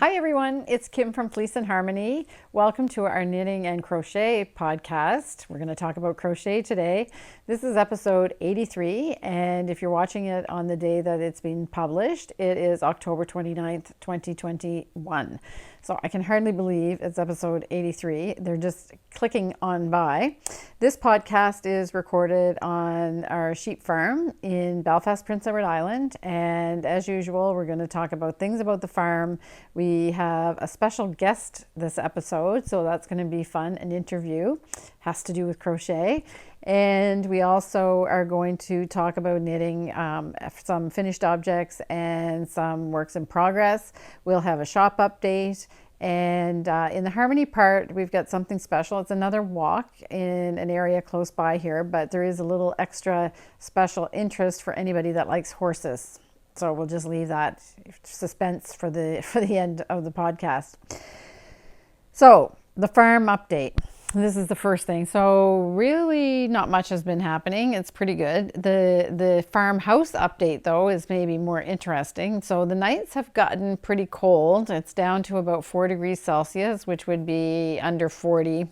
Hi everyone, it's Kim from Fleece and Harmony. Welcome to our knitting and crochet podcast. We're going to talk about crochet today. This is episode 83, and if you're watching it on the day that it's been published, it is October 29th, 2021. So I can hardly believe it's episode 83. They're just clicking on by. This podcast is recorded on our sheep farm in Belfast, Prince Edward Island. And as usual, we're going to talk about things about the farm. We have a special guest this episode, so that's going to be fun, an interview. Has to do with crochet. And we also are going to talk about knitting some finished objects and some works in progress. We'll have a shop update. And in the Harmony part, we've got something special. It's another walk in an area close by here, but there is a little extra special interest for anybody that likes horses. So we'll just leave that suspense for the end of the podcast. So the farm update. This is the first thing. So really not much has been happening. It's pretty good. The farmhouse update though is maybe more interesting. So the nights have gotten pretty cold. It's down to about 4 degrees Celsius, which would be under 40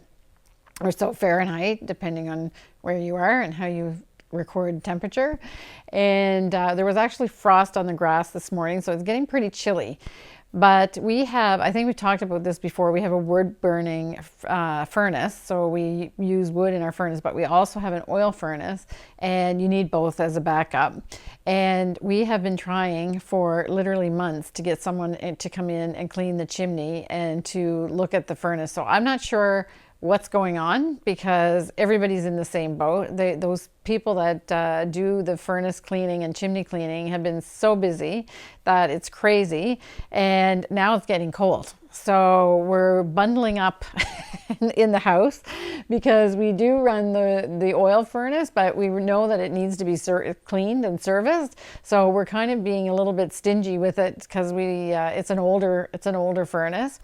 or so Fahrenheit, depending on where you are and how you record temperature. And there was actually frost on the grass this morning, so it's getting pretty chilly. But we have, I think we talked about this before, we have a wood burning furnace. So we use wood in our furnace, but we also have an oil furnace, and you need both as a backup. And we have been trying for literally months to get someone to come in and clean the chimney and to look at the furnace. So I'm not sure what's going on because everybody's in the same boat. Those people that do the furnace cleaning and chimney cleaning have been so busy that it's crazy, and now it's getting cold. So we're bundling up in the house because we do run the oil furnace, but we know that it needs to be cleaned and serviced. So we're kind of being a little bit stingy with it because it's an older furnace.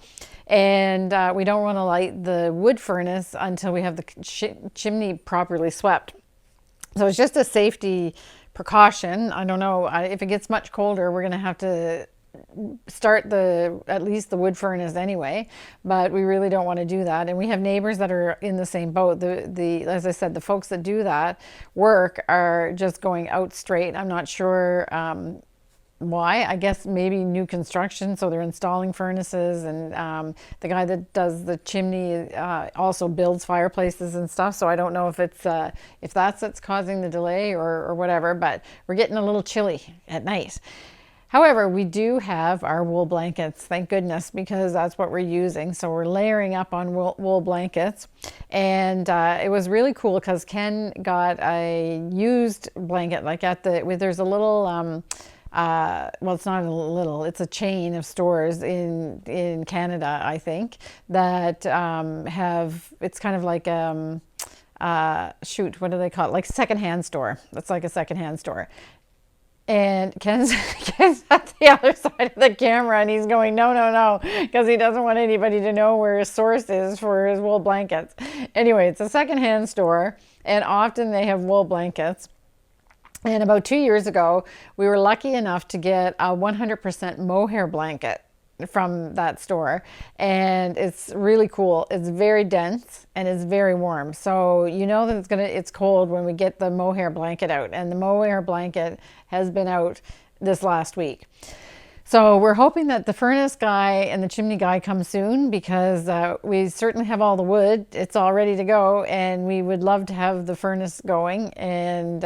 And we don't want to light the wood furnace until we have the chimney properly swept. So it's just a safety precaution. I don't know if it gets much colder, we're going to have to start at least the wood furnace anyway, but we really don't want to do that. And we have neighbors that are in the same boat. As I said, the folks that do that work are just going out straight. I'm not sure why. I guess maybe new construction, so they're installing furnaces, and the guy that does the chimney also builds fireplaces and stuff. So I don't know if that's what's causing the delay or whatever, but we're getting a little chilly at night. However, we do have our wool blankets, thank goodness, because that's what we're using. So we're layering up on wool blankets. And it was really cool because Ken got a used blanket, like there's a little, well, it's not a little, it's a chain of stores in Canada, I think, that it's kind of like, what do they call it? Like secondhand store. It's like a secondhand store. And Ken's at the other side of the camera, and he's going, no, because he doesn't want anybody to know where his source is for his wool blankets. Anyway, it's a secondhand store, and often they have wool blankets. And about 2 years ago, we were lucky enough to get a 100% mohair blanket from that store, and it's really cool. It's very dense and it's very warm, so you know that it's cold when we get the mohair blanket out, and the mohair blanket has been out this last week. So we're hoping that the furnace guy and the chimney guy come soon, because we certainly have all the wood. It's all ready to go, and we would love to have the furnace going and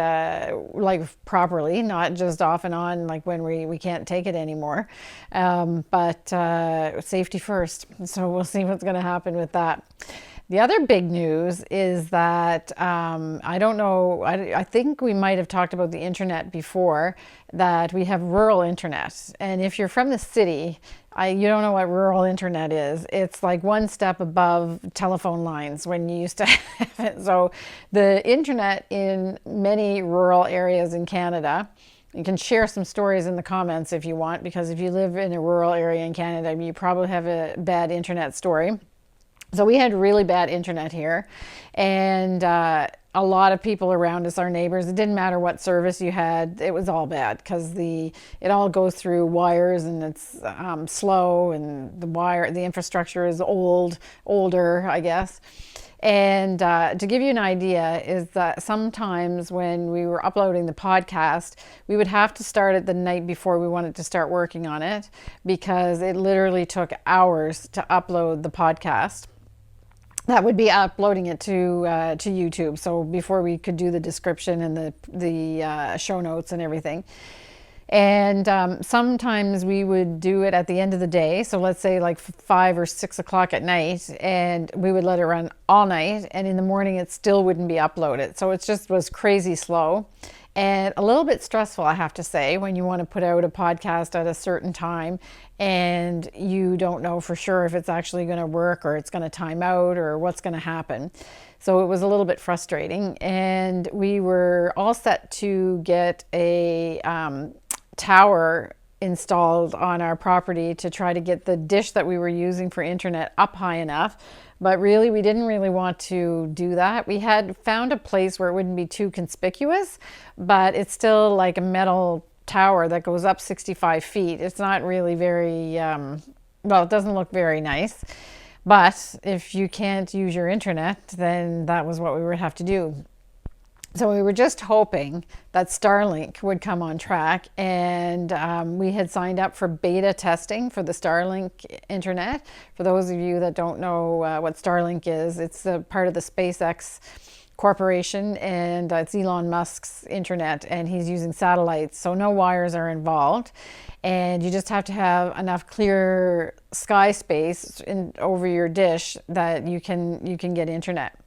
like properly, not just off and on like when we can't take it anymore. But safety first. So we'll see what's going to happen with that. The other big news is that, I don't know, I think we might have talked about the internet before, that we have rural internet. And if you're from the city, you don't know what rural internet is. It's like one step above telephone lines when you used to have it. So the internet in many rural areas in Canada, you can share some stories in the comments if you want, because if you live in a rural area in Canada, you probably have a bad internet story. So we had really bad internet here, and a lot of people around us, our neighbors, it didn't matter what service you had, it was all bad because it all goes through wires, and it's slow, and the infrastructure is older, I guess. And to give you an idea is that sometimes when we were uploading the podcast, we would have to start it the night before we wanted to start working on it, because it literally took hours to upload the podcast. That would be uploading it to YouTube. So before we could do the description and the show notes and everything. And sometimes we would do it at the end of the day. So let's say like 5 or 6 o'clock at night, and we would let it run all night. And in the morning, it still wouldn't be uploaded. So it just was crazy slow and a little bit stressful, I have to say, when you want to put out a podcast at a certain time and you don't know for sure if it's actually going to work, or it's going to time out, or what's going to happen. So it was a little bit frustrating. And we were all set to get a tower installed on our property to try to get the dish that we were using for internet up high enough. But really, we didn't really want to do that. We had found a place where it wouldn't be too conspicuous, but it's still like a metal tower that goes up 65 feet. It's not really very, well, it doesn't look very nice. But if you can't use your internet, then that was what we would have to do. So we were just hoping that Starlink would come on track, and we had signed up for beta testing for the Starlink internet. For those of you that don't know what Starlink is, it's a part of the SpaceX corporation, and it's Elon Musk's internet, and he's using satellites, so no wires are involved, and you just have to have enough clear sky space over your dish that you can get internet.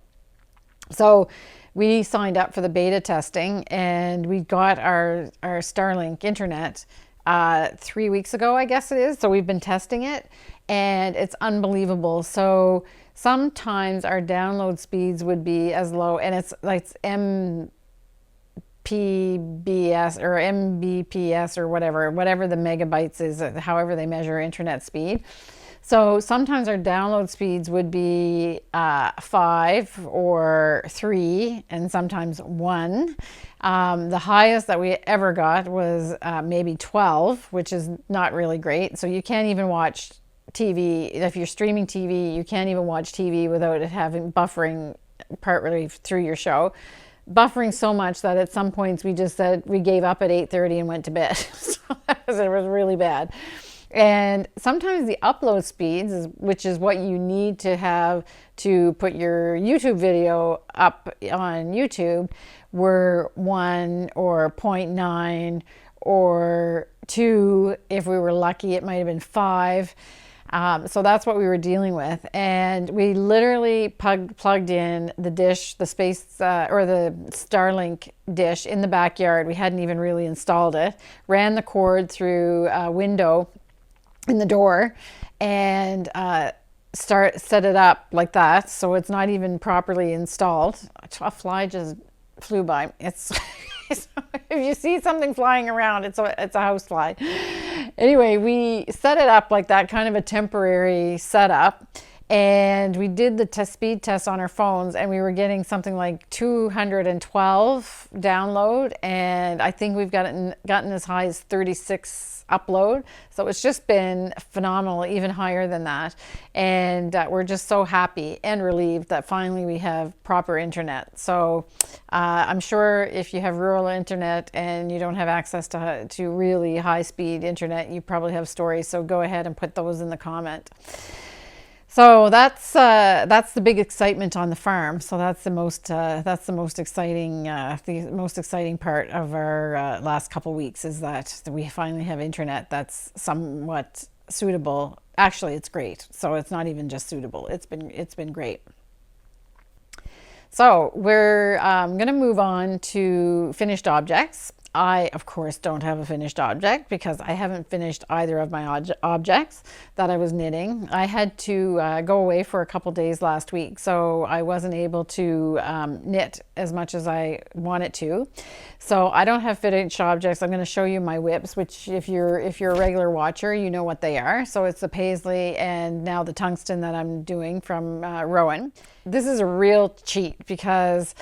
So we signed up for the beta testing, and we got our Starlink internet 3 weeks ago, I guess it is. So we've been testing it, and it's unbelievable. So sometimes our download speeds would be as low, and it's like MPBS or Mbps or whatever the megabytes is, however they measure internet speed. So sometimes our download speeds would be 5 or 3, and sometimes 1. The highest that we ever got was maybe 12, which is not really great. So you can't even watch TV. If you're streaming TV, you can't even watch TV without it having buffering partly through your show. Buffering so much that at some points we just said we gave up at 8:30 and went to bed. So it was really bad. And sometimes the upload speeds, which is what you need to have to put your YouTube video up on YouTube, were 1 or 0.9 or 2. If we were lucky, it might have been 5. So that's what we were dealing with. And we literally plugged in the dish, the space or the Starlink dish in the backyard. We hadn't even really installed it. Ran the cord through a window in the door, and set it up like that, so it's not even properly installed. A fly just flew by. It's if you see something flying around, it's a house fly. Anyway, we set it up like that, kind of a temporary setup, and we did the speed test on our phones, and we were getting something like 212 download, and I think we've gotten as high as 36 upload. So it's just been phenomenal, even higher than that. And we're just so happy and relieved that finally we have proper internet. So I'm sure if you have rural internet and you don't have access to really high speed internet, you probably have stories. So go ahead and put those in the comment. So that's the big excitement on the farm. So that's the most exciting part of our last couple weeks, is that we finally have internet that's somewhat suitable. Actually, it's great. So it's not even just suitable. It's been great. So we're going to move on to finished objects. I, of course, don't have a finished object because I haven't finished either of my objects that I was knitting. I had to go away for a couple days last week, so I wasn't able to knit as much as I wanted to. So I don't have finished objects. I'm going to show you my whips, which if you're a regular watcher, you know what they are. So it's the paisley and now the tungsten that I'm doing from Rowan. This is a real cheat because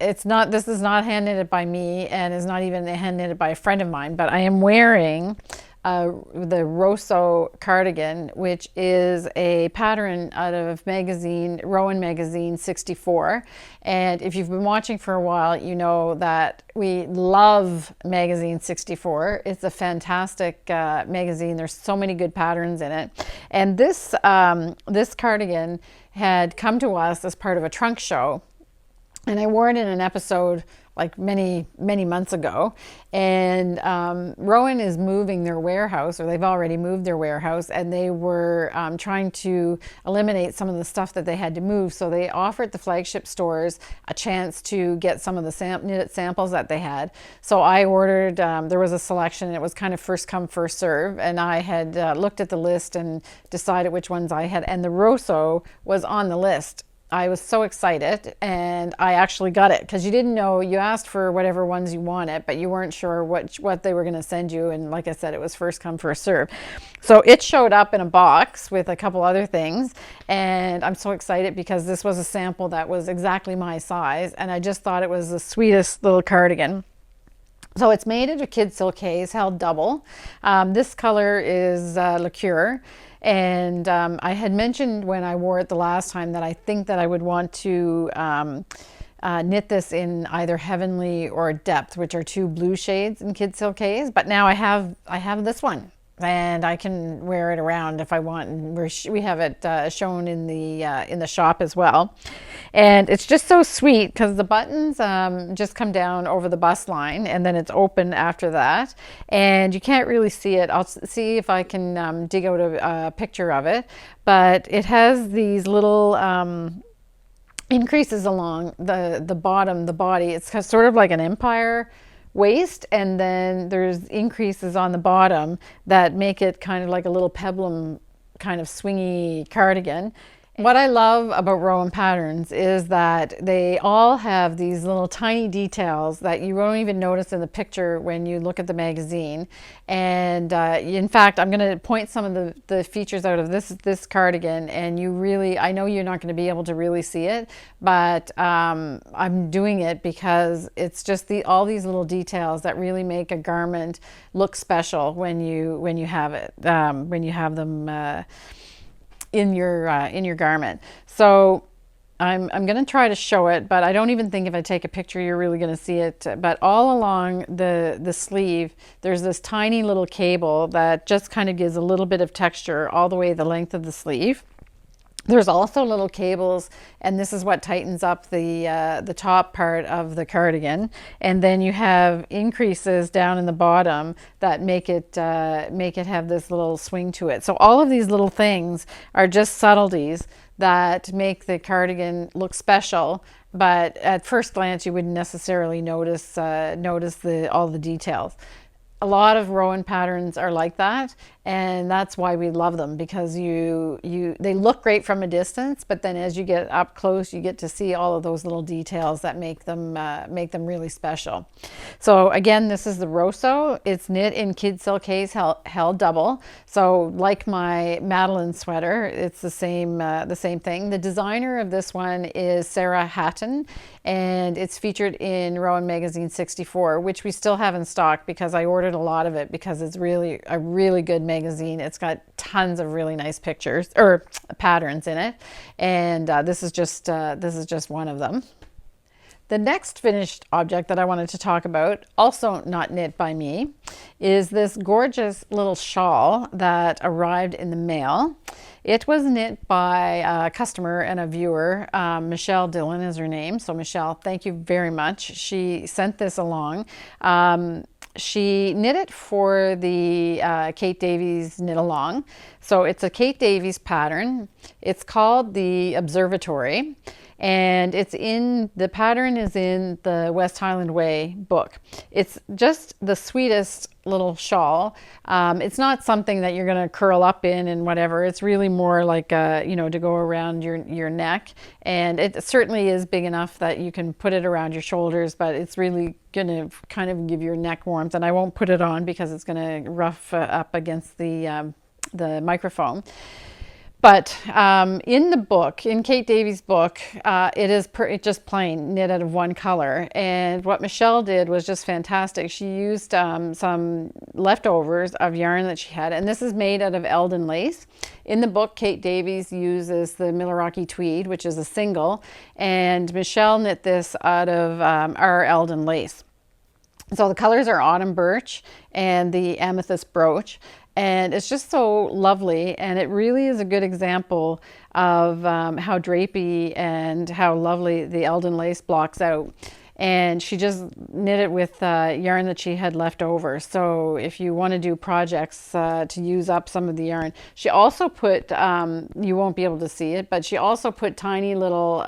This is not hand knitted by me, and is not even hand knitted by a friend of mine, but I am wearing the Rosso cardigan, which is a pattern out of Rowan Magazine 64. And if you've been watching for a while, you know that we love Magazine 64. It's a fantastic magazine. There's so many good patterns in it. And this cardigan had come to us as part of a trunk show. And I wore it in an episode like many months ago. And Rowan is moving their warehouse, or they've already moved their warehouse, and they were trying to eliminate some of the stuff that they had to move. So they offered the flagship stores a chance to get some of the knitted samples that they had. So I ordered, there was a selection, and it was kind of first come, first serve. And I had looked at the list and decided which ones I had, and the Rosso was on the list. I was so excited, and I actually got it, because you didn't know, you asked for whatever ones you wanted, but you weren't sure what they were going to send you. And like I said, it was first come, first serve. So it showed up in a box with a couple other things, and I'm so excited because this was a sample that was exactly my size, and I just thought it was the sweetest little cardigan. So it's made out of Kidsilk Haze, held double. This color is liqueur. And I had mentioned when I wore it the last time that I think that I would want to knit this in either Heavenly or Depth, which are two blue shades in Kidsilk Haze. But now I have this one, and I can wear it around if I want. And we have it shown in the shop as well. And it's just so sweet because the buttons just come down over the bust line, and then it's open after that. And you can't really see it. I'll see if I can dig out a picture of it. But it has these little increases along the bottom, the body. It's sort of like an empire waist, and then there's increases on the bottom that make it kind of like a little peplum kind of swingy cardigan. What I love about Rowan patterns is that they all have these little tiny details that you won't even notice in the picture when you look at the magazine. And in fact, I'm going to point some of the features out of this cardigan, and I know you're not going to be able to really see it, but I'm doing it because it's just all these little details that really make a garment look special when you have it, when you have them in your garment. So I'm going to try to show it, but I don't even think if I take a picture you're really going to see it. But all along the sleeve there's this tiny little cable that just kind of gives a little bit of texture all the way the length of the sleeve. There's also little cables, and this is what tightens up the top part of the cardigan. And then you have increases down in the bottom that make it have this little swing to it. So all of these little things are just subtleties that make the cardigan look special. But at first glance, you wouldn't necessarily notice all the details. A lot of Rowan patterns are like that, and that's why we love them, because they look great from a distance, but then as you get up close, you get to see all of those little details that make them really special. So again, this is the Rosso. It's knit in Kidsilk Haze, held double. So like my Madeline sweater, it's the same thing. The designer of this one is Sarah Hatton, and it's featured in Rowan Magazine 64, which we still have in stock because I ordered a lot of it because it's really a really good magazine. It's got tons of really nice pictures or patterns in it, and this is just one of them. The next finished object that I wanted to talk about, also not knit by me, is this gorgeous little shawl that arrived in the mail. It was knit by a customer and a viewer. Michelle Dillon is her name. So Michelle, thank you very much. She sent this along. She knit it for the Kate Davies knit along. So it's a Kate Davies pattern. It's called the Observatory, and the pattern is in the West Highland Way book. It's just the sweetest little shawl. It's not something that you're going to curl up in and whatever. It's really more like to go around your neck, and it certainly is big enough that you can put it around your shoulders, but it's really going to kind of give your neck warmth. And I won't put it on because it's going to rough up against the microphone. But in the book, in Kate Davies' book, it is just plain knit out of one color. And what Michelle did was just fantastic. She used some leftovers of yarn that she had, and this is made out of Eldon lace. In the book, Kate Davies uses the Milwaukee tweed, which is a single, and Michelle knit this out of our Eldon lace. So the colors are autumn birch and the amethyst brooch. And it's just so lovely, and it really is a good example of how drapey and how lovely the Eldon lace blocks out. And she just knit it with yarn that she had left over. So if you want to do projects to use up some of the yarn, she also put, you won't be able to see it, but she also put tiny little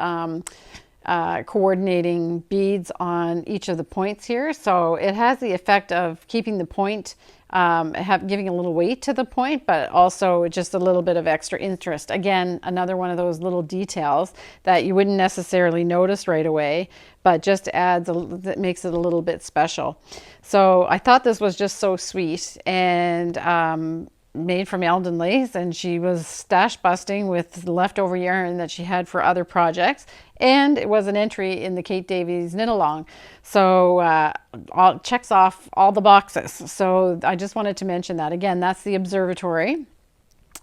coordinating beads on each of the points here. So it has the effect of keeping the point, giving a little weight to the point, but also just a little bit of extra interest. Again, another one of those little details that you wouldn't necessarily notice right away, but just adds, that makes it a little bit special. So I thought this was just so sweet, and made from Eldon lace, and she was stash busting with leftover yarn that she had for other projects, and it was an entry in the Kate Davies knit along. So checks off all the boxes. So I just wanted to mention that. Again, that's the observatory,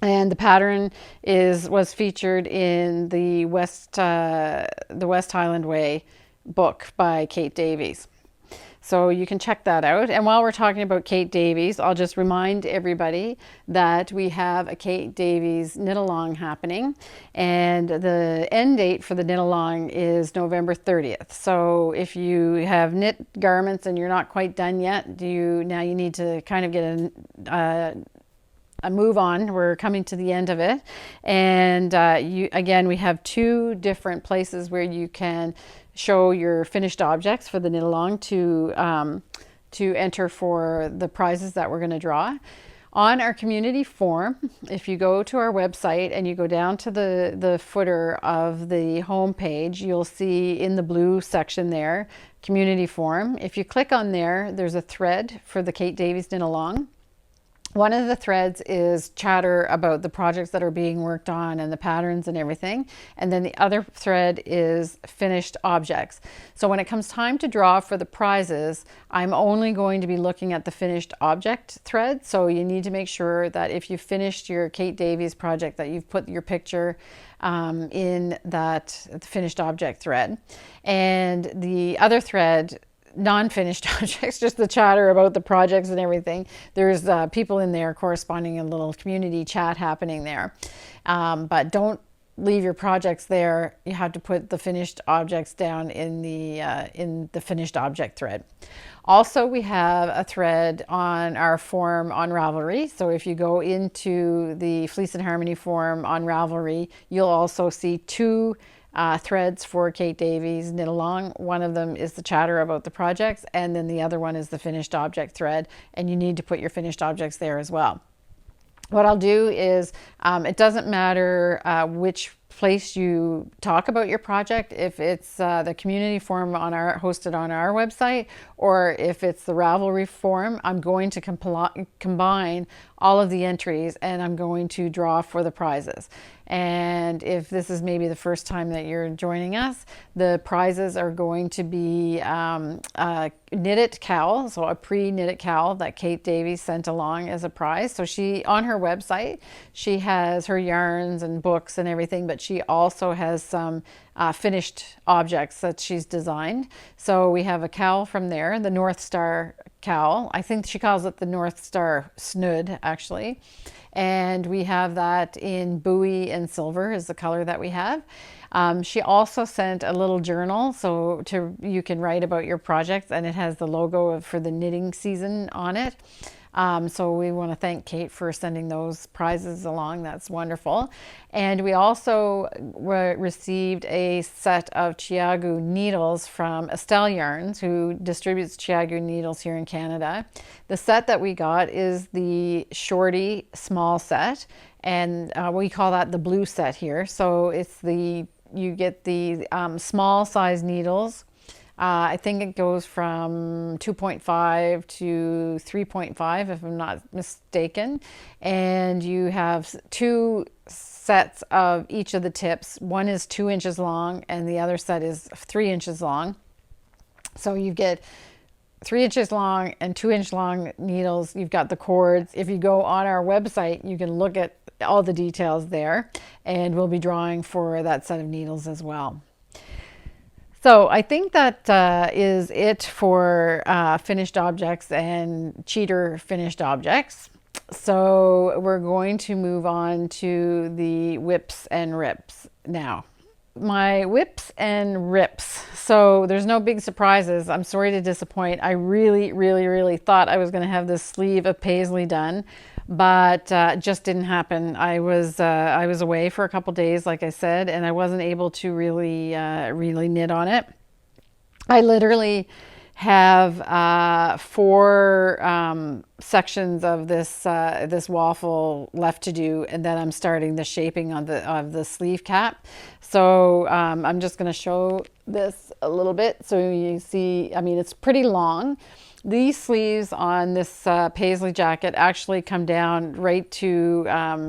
and the pattern was featured in the West Highland Way book by Kate Davies. So you can check that out. And while we're talking about Kate Davies, I'll just remind everybody that we have a Kate Davies knit along happening, and the end date for the knit along is November 30th. So if you have knit garments and you're not quite done yet, now you need to kind of get a move on. We're coming to the end of it, and again, we have 2 different places where you can show your finished objects for the knit along to enter for the prizes that we're going to draw. On our community forum, if you go to our website and you go down to the footer of the home page, you'll see in the blue section there, community forum. If you click on there, there's a thread for the Kate Davies knit along. One of the threads is chatter about the projects that are being worked on and the patterns and everything. And then the other thread is finished objects. So when it comes time to draw for the prizes, I'm only going to be looking at the finished object thread. So you need to make sure that if you finished your Kate Davies project, that you've put your picture in that finished object thread. And the other thread, non-finished objects, just the chatter about the projects and everything. There's people in there corresponding, a little community chat happening there. But don't leave your projects there. You have to put the finished objects down in the finished object thread. Also, we have a thread on our forum on Ravelry. So if you go into the Fleece and Harmony forum on Ravelry, you'll also see 2 threads for Kate Davies knit along. One of them is the chatter about the projects, and then the other one is the finished object thread, and you need to put your finished objects there as well. What I'll do is, it doesn't matter which place you talk about your project, if it's the community forum hosted on our website, or if it's the Ravelry forum. I'm going to combine all of the entries, and I'm going to draw for the prizes. And if this is maybe the first time that you're joining us, the prizes are going to be a knitted cowl, so a pre-knitted cowl that Kate Davies sent along as a prize. So on her website, she has her yarns and books and everything, but she also has some finished objects that she's designed. So we have a cowl from there, the North Star cowl. I think she calls it the North Star snood, actually. And we have that in Bowie and silver is the color that we have. She also sent a little journal, so you can write about your projects, and it has the logo for the knitting season on it. So we want to thank Kate for sending those prizes along. That's wonderful. And we also received a set of Chiagu needles from Estelle Yarns, who distributes Chiagu needles here in Canada. The set that we got is the Shorty small set, and we call that the blue set here. So it's you get the small size needles, I think it goes from 2.5 to 3.5, if I'm not mistaken. And you have 2 sets of each of the tips. One is 2 inches long and the other set is 3 inches long. So you get 3 inches long and 2-inch long needles. You've got the cords. If you go on our website, you can look at all the details there, and we'll be drawing for that set of needles as well. So I think that is it for finished objects and cheater finished objects. So we're going to move on to the whips and rips now. My whips and rips. So there's no big surprises. I'm sorry to disappoint. I really thought I was going to have this sleeve of paisley done, but it just didn't happen. I was away for a couple days, like I said, and I wasn't able to really knit on it. I literally have 4 sections of this waffle left to do, and then I'm starting the shaping of the sleeve cap. So I'm just going to show this a little bit so you see. I mean, it's pretty long. These sleeves on this paisley jacket actually come down right to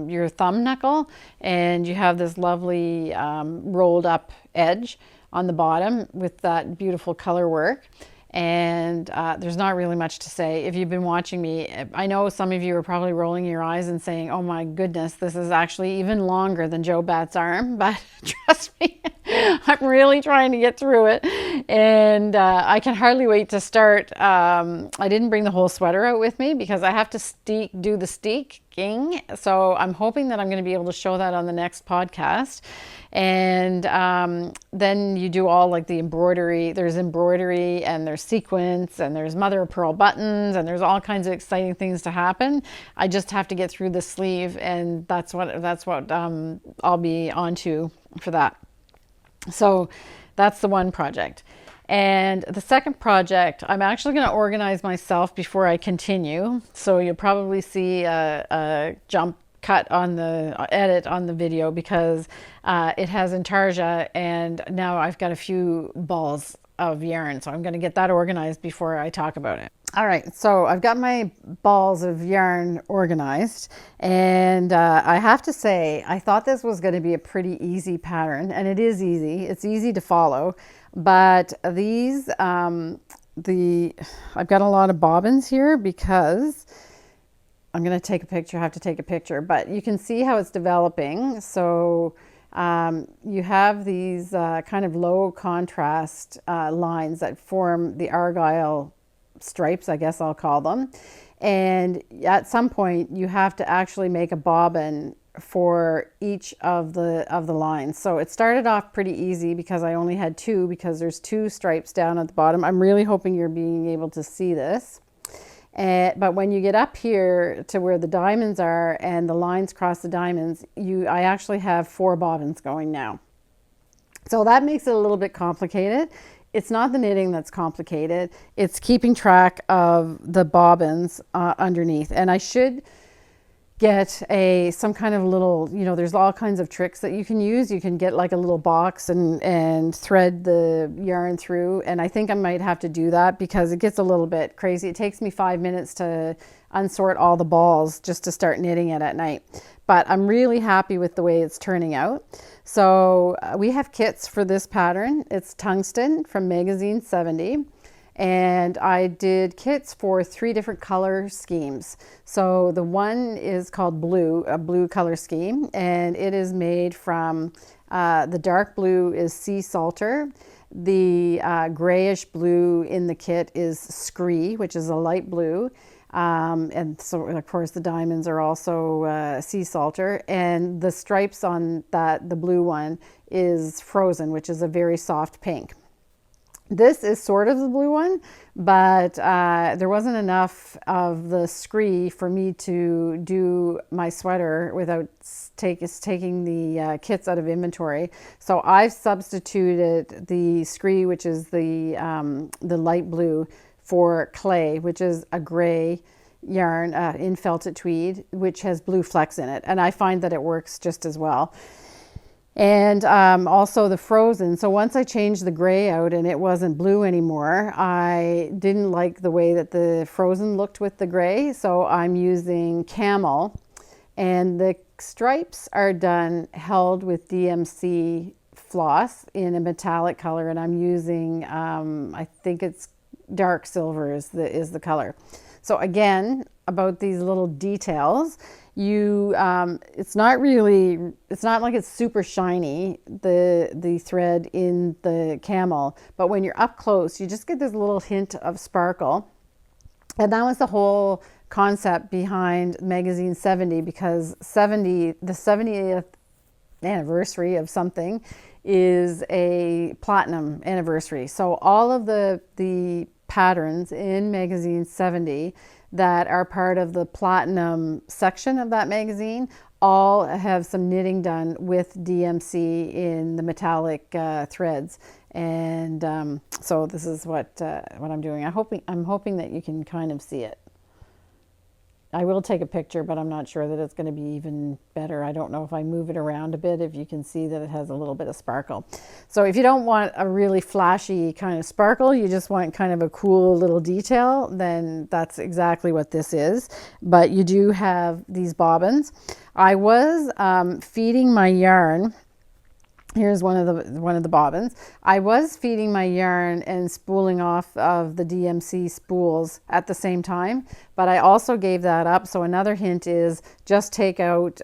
your thumb knuckle, and you have this lovely rolled up edge on the bottom with that beautiful color work. And there's not really much to say. If you've been watching me, I know some of you are probably rolling your eyes and saying, oh my goodness, this is actually even longer than Joe Bat's arm, but trust me, I'm really trying to get through it, and I can hardly wait to start. I didn't bring the whole sweater out with me because I have to do the steeking, so I'm hoping that I'm going to be able to show that on the next podcast. And then you do all like the embroidery. There's embroidery and there's sequins and there's mother of pearl buttons and there's all kinds of exciting things to happen. I just have to get through the sleeve, and that's what I'll be on to for that. So that's the one project. And the second project, I'm actually going to organize myself before I continue. So you'll probably see a jump cut on the edit on the video because it has intarsia, and now I've got a few balls of yarn, so I'm going to get that organized before I talk about it. All right, so I've got my balls of yarn organized, and I have to say I thought this was going to be a pretty easy pattern, and it is easy. It's easy to follow, but these I've got a lot of bobbins here because I'm going to take a picture. I have to take a picture, but you can see how it's developing. So you have these kind of low contrast lines that form the argyle stripes, I guess I'll call them. And at some point you have to actually make a bobbin for each of the lines. So it started off pretty easy because I only had 2, because there's 2 stripes down at the bottom. I'm really hoping you're being able to see this. But when you get up here to where the diamonds are and the lines cross the diamonds, I actually have 4 bobbins going now. So that makes it a little bit complicated. It's not the knitting that's complicated. It's keeping track of the bobbins underneath. And I should get some kind of little, there's all kinds of tricks that you can use. You can get like a little box and thread the yarn through. And I think I might have to do that because it gets a little bit crazy. It takes me 5 minutes to unsort all the balls just to start knitting it at night. But I'm really happy with the way it's turning out. So we have kits for this pattern. It's tungsten from Magazine 70. And I did kits for 3 different color schemes. So the one is called blue, a blue color scheme, and it is made from the dark blue is sea salter. The grayish blue in the kit is scree, which is a light blue. And so of course the diamonds are also sea salter, and the stripes on the blue one is frozen, which is a very soft pink. This is sort of the blue one, but there wasn't enough of the scree for me to do my sweater without taking the kits out of inventory. So I've substituted the scree, which is the light blue, for clay, which is a gray yarn in felted tweed, which has blue flecks in it. And I find that it works just as well. And also the frozen. So once I changed the gray out and it wasn't blue anymore, I didn't like the way that the frozen looked with the gray. So I'm using camel, and the stripes are held with DMC floss in a metallic color, and I'm using, I think it's dark silver is the color. So again, about these little details, it's not like it's super shiny, the thread in the camel, but when you're up close, you just get this little hint of sparkle. And that was the whole concept behind magazine 70, because the 70th anniversary of something is a platinum anniversary. So all of the patterns in magazine 70 that are part of the platinum section of that magazine all have some knitting done with DMC in the metallic threads. And so this is what I'm doing. I'm hoping that you can kind of see it. I will take a picture, but I'm not sure that it's going to be even better. I don't know if I move it around a bit, if you can see that it has a little bit of sparkle. So if you don't want a really flashy kind of sparkle, you just want kind of a cool little detail, then that's exactly what this is. But you do have these bobbins. I was feeding my yarn. Here's one of the bobbins. I was feeding my yarn and spooling off of the DMC spools at the same time, but I also gave that up. So another hint is just take out,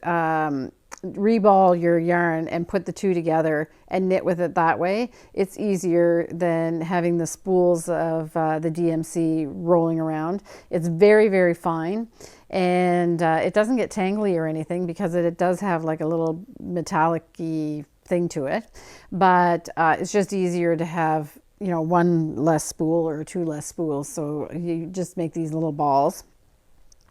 reball your yarn and put the two together and knit with it that way. It's easier than having the spools of the DMC rolling around. It's very, very fine. And it doesn't get tangly or anything because it does have like a little metallic-y thing to it, but it's just easier to have, one less spool or two less spools. So you just make these little balls,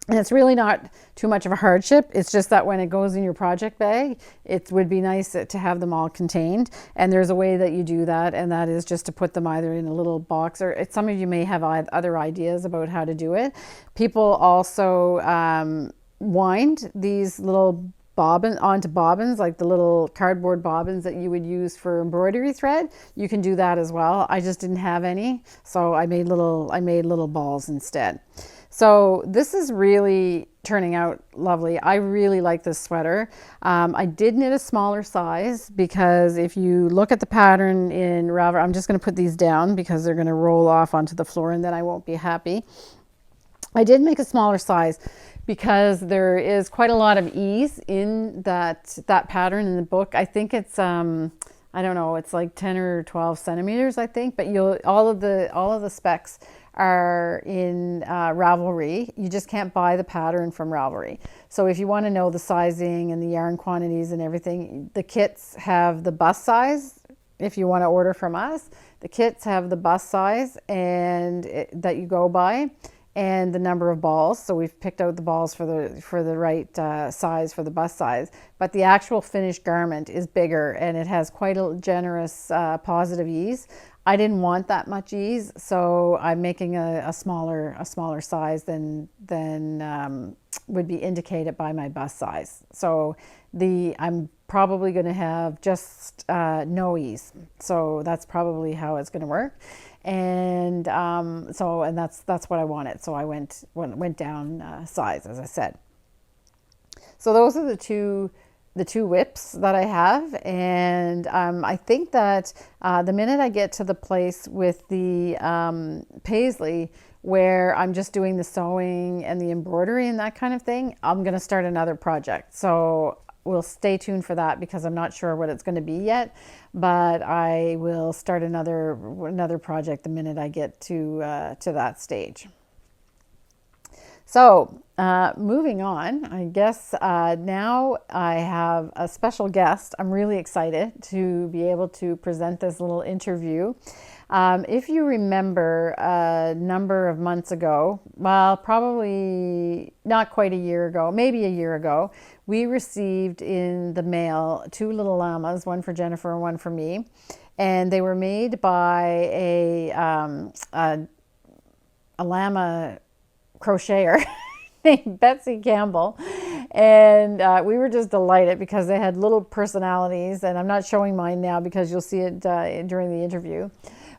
and it's really not too much of a hardship. It's just that when it goes in your project bag, it would be nice to have them all contained, and there's a way that you do that, and that is just to put them either in a little box, or some of you may have other ideas about how to do it. People also wind these little onto bobbins, like the little cardboard bobbins that you would use for embroidery thread. You can do that as well. I just didn't have any, so I made little balls instead. So this is really turning out lovely. I really like this sweater. I did knit a smaller size because if you look at the pattern in Ravelry, I'm just going to put these down because they're going to roll off onto the floor and then I won't be happy. I did make a smaller size because there is quite a lot of ease in that pattern in the book. I think it's I don't know, it's like 10 or 12 centimeters, I think, but all of the specs are in Ravelry. You just can't buy the pattern from Ravelry. So if you want to know the sizing and the yarn quantities and everything, the kits have the bust size. If you want to order from us, the kits have the bust size that you go by, and the number of balls. So we've picked out the balls for the right size for the bust size, but the actual finished garment is bigger and it has quite a generous positive ease. I didn't want that much ease, so I'm making a smaller size than would be indicated by my bust size. So I'm probably going to have just no ease. So that's probably how it's going to work. And that's what I wanted. So I went down size, as I said. So those are the two whips that I have, and I think that the minute I get to the place with the paisley where I'm just doing the sewing and the embroidery and that kind of thing, I'm going to start another project. So we'll stay tuned for that because I'm not sure what it's going to be yet, but I will start another project the minute I get to that stage. So moving on, I guess now I have a special guest. I'm really excited to be able to present this little interview. If you remember a number of months ago, well, probably not quite a year ago, maybe a year ago, we received in the mail 2 little llamas, one for Jennifer and one for me. And they were made by a llama crocheter named Betsy Campbell. And we were just delighted because they had little personalities, and I'm not showing mine now because you'll see it during the interview.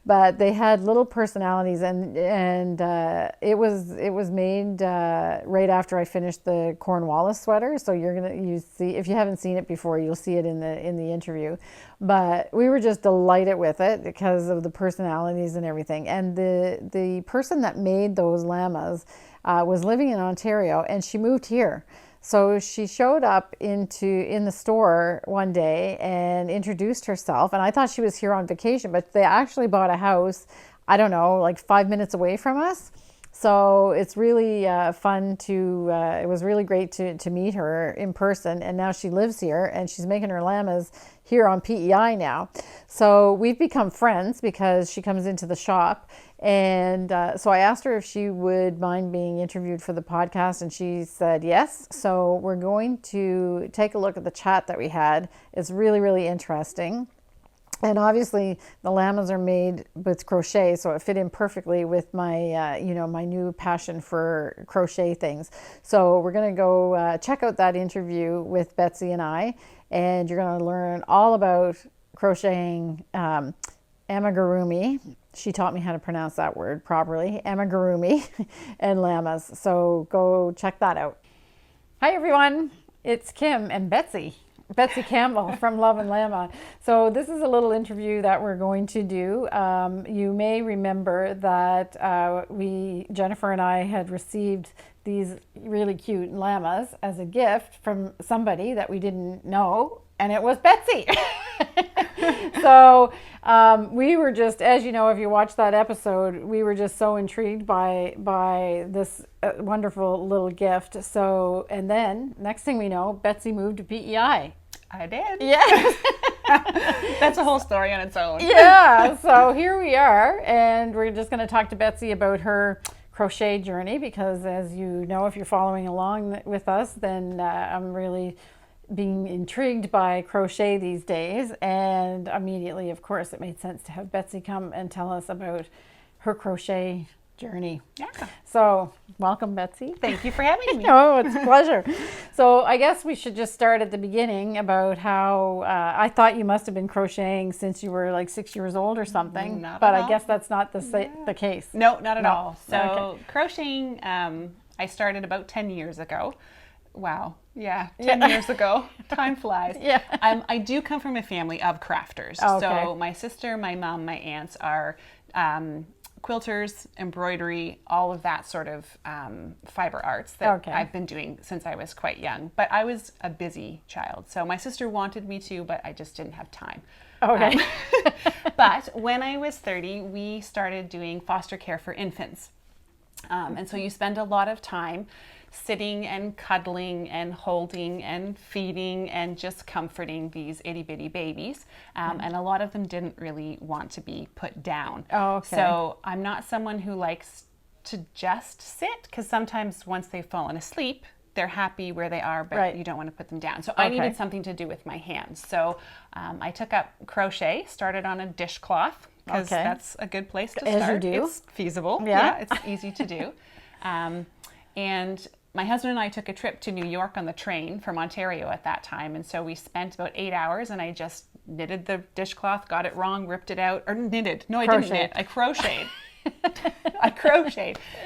But they had little personalities, and it was made right after I finished the Cornwallis sweater. So you see, if you haven't seen it before, you'll see it in the interview. But we were just delighted with it because of the personalities and everything. And the person that made those llamas was living in Ontario, and she moved here. So she showed up in the store one day and introduced herself. And I thought she was here on vacation, but they actually bought a house, I don't know, like 5 minutes away from us. So it's really fun it was really great to meet her in person. And now she lives here and she's making her llamas here on PEI now. So we've become friends because she comes into the shop. And so I asked her if she would mind being interviewed for the podcast, and she said yes. So we're going to take a look at the chat that we had. It's really, really interesting. And obviously the llamas are made with crochet, so it fit in perfectly with my, my new passion for crochet things. So we're going to go check out that interview with Betsy and I, and you're going to learn all about crocheting amigurumi. She taught me how to pronounce that word properly, amigurumi, and llamas. So go check that out. Hi everyone, it's Kim and Betsy Campbell from Lovin Llama. So this is a little interview that we're going to do. You may remember that Jennifer and I had received these really cute llamas as a gift from somebody that we didn't know, and it was Betsy. So we were just, as you know, if you watched that episode, we were just so intrigued by this wonderful little gift. So, and then next thing we know, Betsy moved to PEI. I did. Yes. That's a whole story on its own. Yeah. So here we are, and we're just going to talk to Betsy about her crochet journey, because as you know, if you're following along with us, then I'm really being intrigued by crochet these days, and immediately, of course, it made sense to have Betsy come and tell us about her crochet journey. Yeah. So welcome, Betsy. Thank you for having me. Oh, it's a pleasure. So I guess we should just start at the beginning about how I thought you must have been crocheting since you were like 6 years old or something, but I guess that's not the case. No, not at all. So crocheting, I started about 10 years ago. Wow. Yeah, 10 years ago. Time flies. Yeah. I do come from a family of crafters. Oh, okay. So my sister, my mom, my aunts are quilters, embroidery, all of that sort of fiber arts that I've been doing since I was quite young. But I was a busy child. So my sister wanted me to, but I just didn't have time. Okay. But when I was 30, we started doing foster care for infants. And so you spend a lot of time sitting and cuddling and holding and feeding and just comforting these itty bitty babies. And a lot of them didn't really want to be put down. Oh, okay. So I'm not someone who likes to just sit, because sometimes once they've fallen asleep, they're happy where they are, but you don't want to put them down. So I needed something to do with my hands. So I took up crochet, started on a dishcloth, because that's a good place to start. As you do. It's feasible. Yeah, it's easy to do. And my husband and I took a trip to New York on the train from Ontario at that time. And so we spent about 8 hours, and I just knitted the dishcloth, got it wrong, ripped it out, or knitted. No, I didn't knit. I crocheted.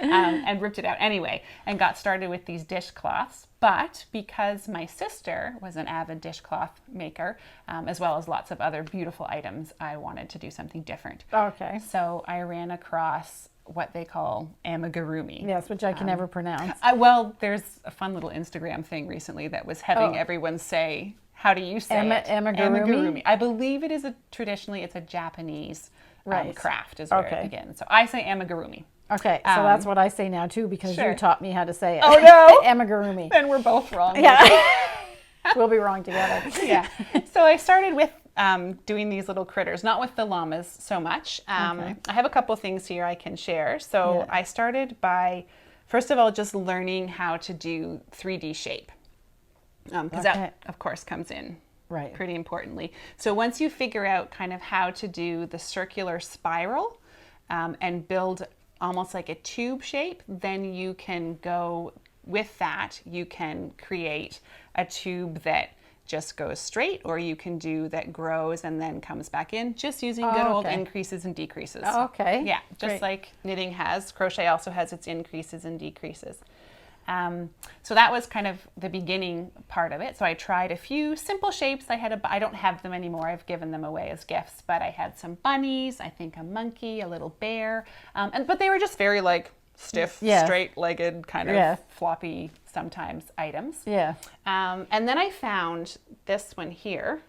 And ripped it out anyway, and got started with these dishcloths. But because my sister was an avid dishcloth maker, as well as lots of other beautiful items, I wanted to do something different. Okay. So I ran across what they call amigurumi. Yes, which I can never pronounce. Well, there's a fun little Instagram thing recently that was having everyone say, how do you say it? Amigurumi? I believe it is traditionally it's a Japanese craft is where it begins. So I say amigurumi. Okay, so that's what I say now too, because you taught me how to say it. Oh no! Amigurumi. Then we're both wrong. Yeah. We'll be wrong together. Yeah. So I started with doing these little critters, not with the llamas so much. I have a couple things here I can share. So I started by, first of all, just learning how to do 3D shape. Because that, of course, comes in pretty importantly. So once you figure out kind of how to do the circular spiral and build almost like a tube shape, then you can go with that, you can create a tube that just goes straight, or you can do that grows and then comes back in, just using good old increases and decreases. Okay. Yeah, just like knitting has, crochet also has its increases and decreases. So that was kind of the beginning part of it. So I tried a few simple shapes. I don't have them anymore. I've given them away as gifts, but I had some bunnies, I think a monkey, a little bear, but they were just very like stiff, straight-legged, kind of floppy sometimes items. Yeah. And then I found this one here.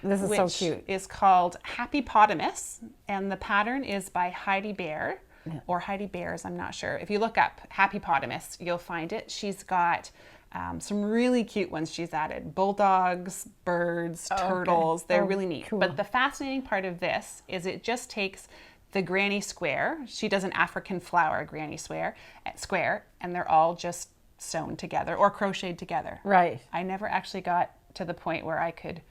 This is so cute. Is called Happy Potamus, and the pattern is by Heidi Bear, or Heidi Bears, I'm not sure. If you look up Happy Potamus, you'll find it. She's got some really cute ones she's added. Bulldogs, birds, turtles. They're really neat. Cool. But the fascinating part of this is it just takes the granny square. She does an African flower granny square, and they're all just sewn together or crocheted together. Right. I never actually got to the point where I could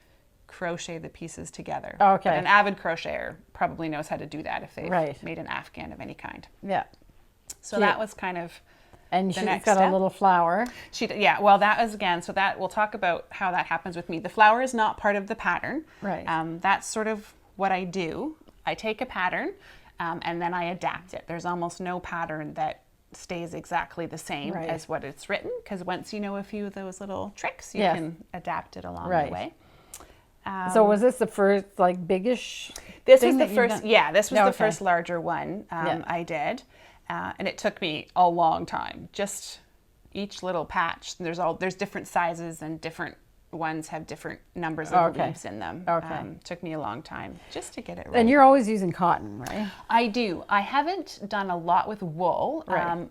crochet the pieces together. Okay. But an avid crocheter probably knows how to do that if they've made an afghan of any kind. Yeah. So that was kind of and she's got a little flower. Well, that was again, so that we'll talk about how that happens with me. The flower is not part of the pattern. Right. That's sort of what I do. I take a pattern and then I adapt it. There's almost no pattern that stays exactly the same as what it's written, because once you know a few of those little tricks, you can adapt it along the way. So was this the first like biggish? This was the first. Yeah, this was the first larger one I did, and it took me a long time. Just each little patch. There's different sizes and different ones have different numbers of leaves in them. Took me a long time just to get it right. And you're always using cotton, right? I do. I haven't done a lot with wool.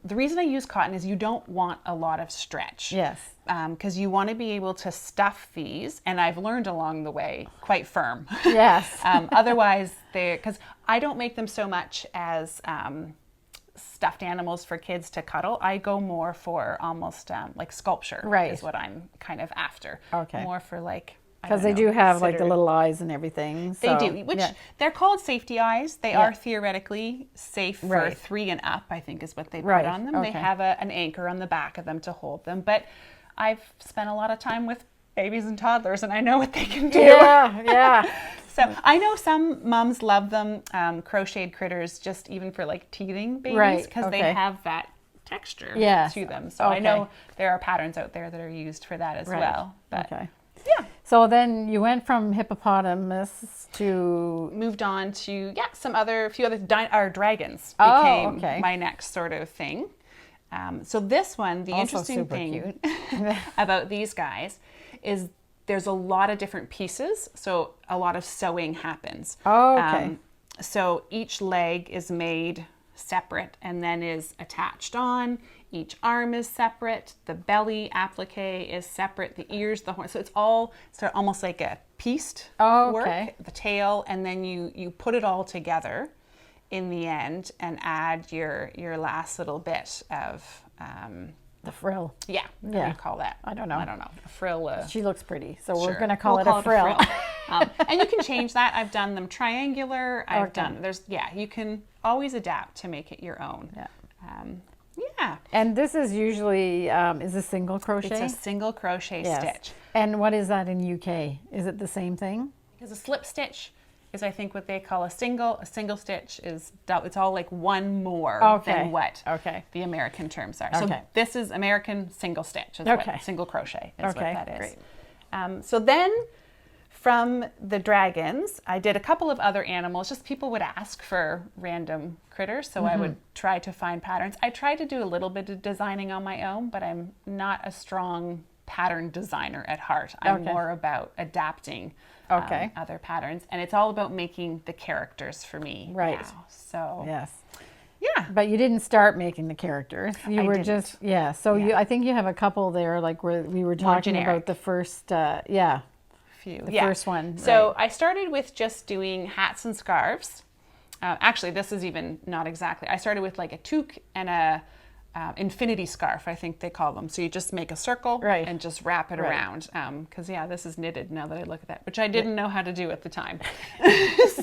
The reason I use cotton is you don't want a lot of stretch. Yes. Because you want to be able to stuff these, and I've learned along the way, quite firm. Yes. Otherwise, because I don't make them so much as stuffed animals for kids to cuddle. I go more for almost like sculpture is what I'm kind of after. Okay. More for like, because they do have like the little eyes and everything. So, they do, which they're called safety eyes. They are theoretically safe for 3 and up, I think is what they put on them. They have an anchor on the back of them to hold them. But I've spent a lot of time with babies and toddlers, and I know what they can do. So I know some moms love them, crocheted critters, just even for like teething babies, because they have that texture to them. So I know there are patterns out there that are used for that as well. But, yeah. So then you went from hippopotamus to moved on to a few other dragons became my next sort of thing. So this one, the interesting thing about these guys is there's a lot of different pieces, so a lot of sewing happens. So each leg is made separate and then is attached on. Each arm is separate. The belly applique is separate. The ears, the horn. So it's all sort of almost like a pieced work. The tail, and then you put it all together in the end and add your last little bit of the frill. Yeah. What do you call that? I don't know. A frill. She looks pretty, so we're going to call it a frill. And you can change that. I've done them triangular. You can always adapt to make it your own. Yeah. And this is usually, is a single crochet? It's a single crochet stitch. And what is that in UK? Is it the same thing? Because a slip stitch is, I think, what they call a single stitch is, it's all like one more than what the American terms are. So this is American single stitch, is what single crochet is what that is. Great. So then from the dragons, I did a couple of other animals. Just people would ask for random critters, so I would try to find patterns. I tried to do a little bit of designing on my own, but I'm not a strong pattern designer at heart. I'm more about adapting other patterns, and it's all about making the characters for me now. So but you didn't start making the characters. You were just so I think you have a couple there, like where we were talking about the first first one. So I started with just doing hats and scarves. Actually, this is even not exactly. I started with like a toque and a infinity scarf, I think they call them. So you just make a circle and just wrap it around. Because this is knitted now that I look at that, which I didn't know how to do at the time.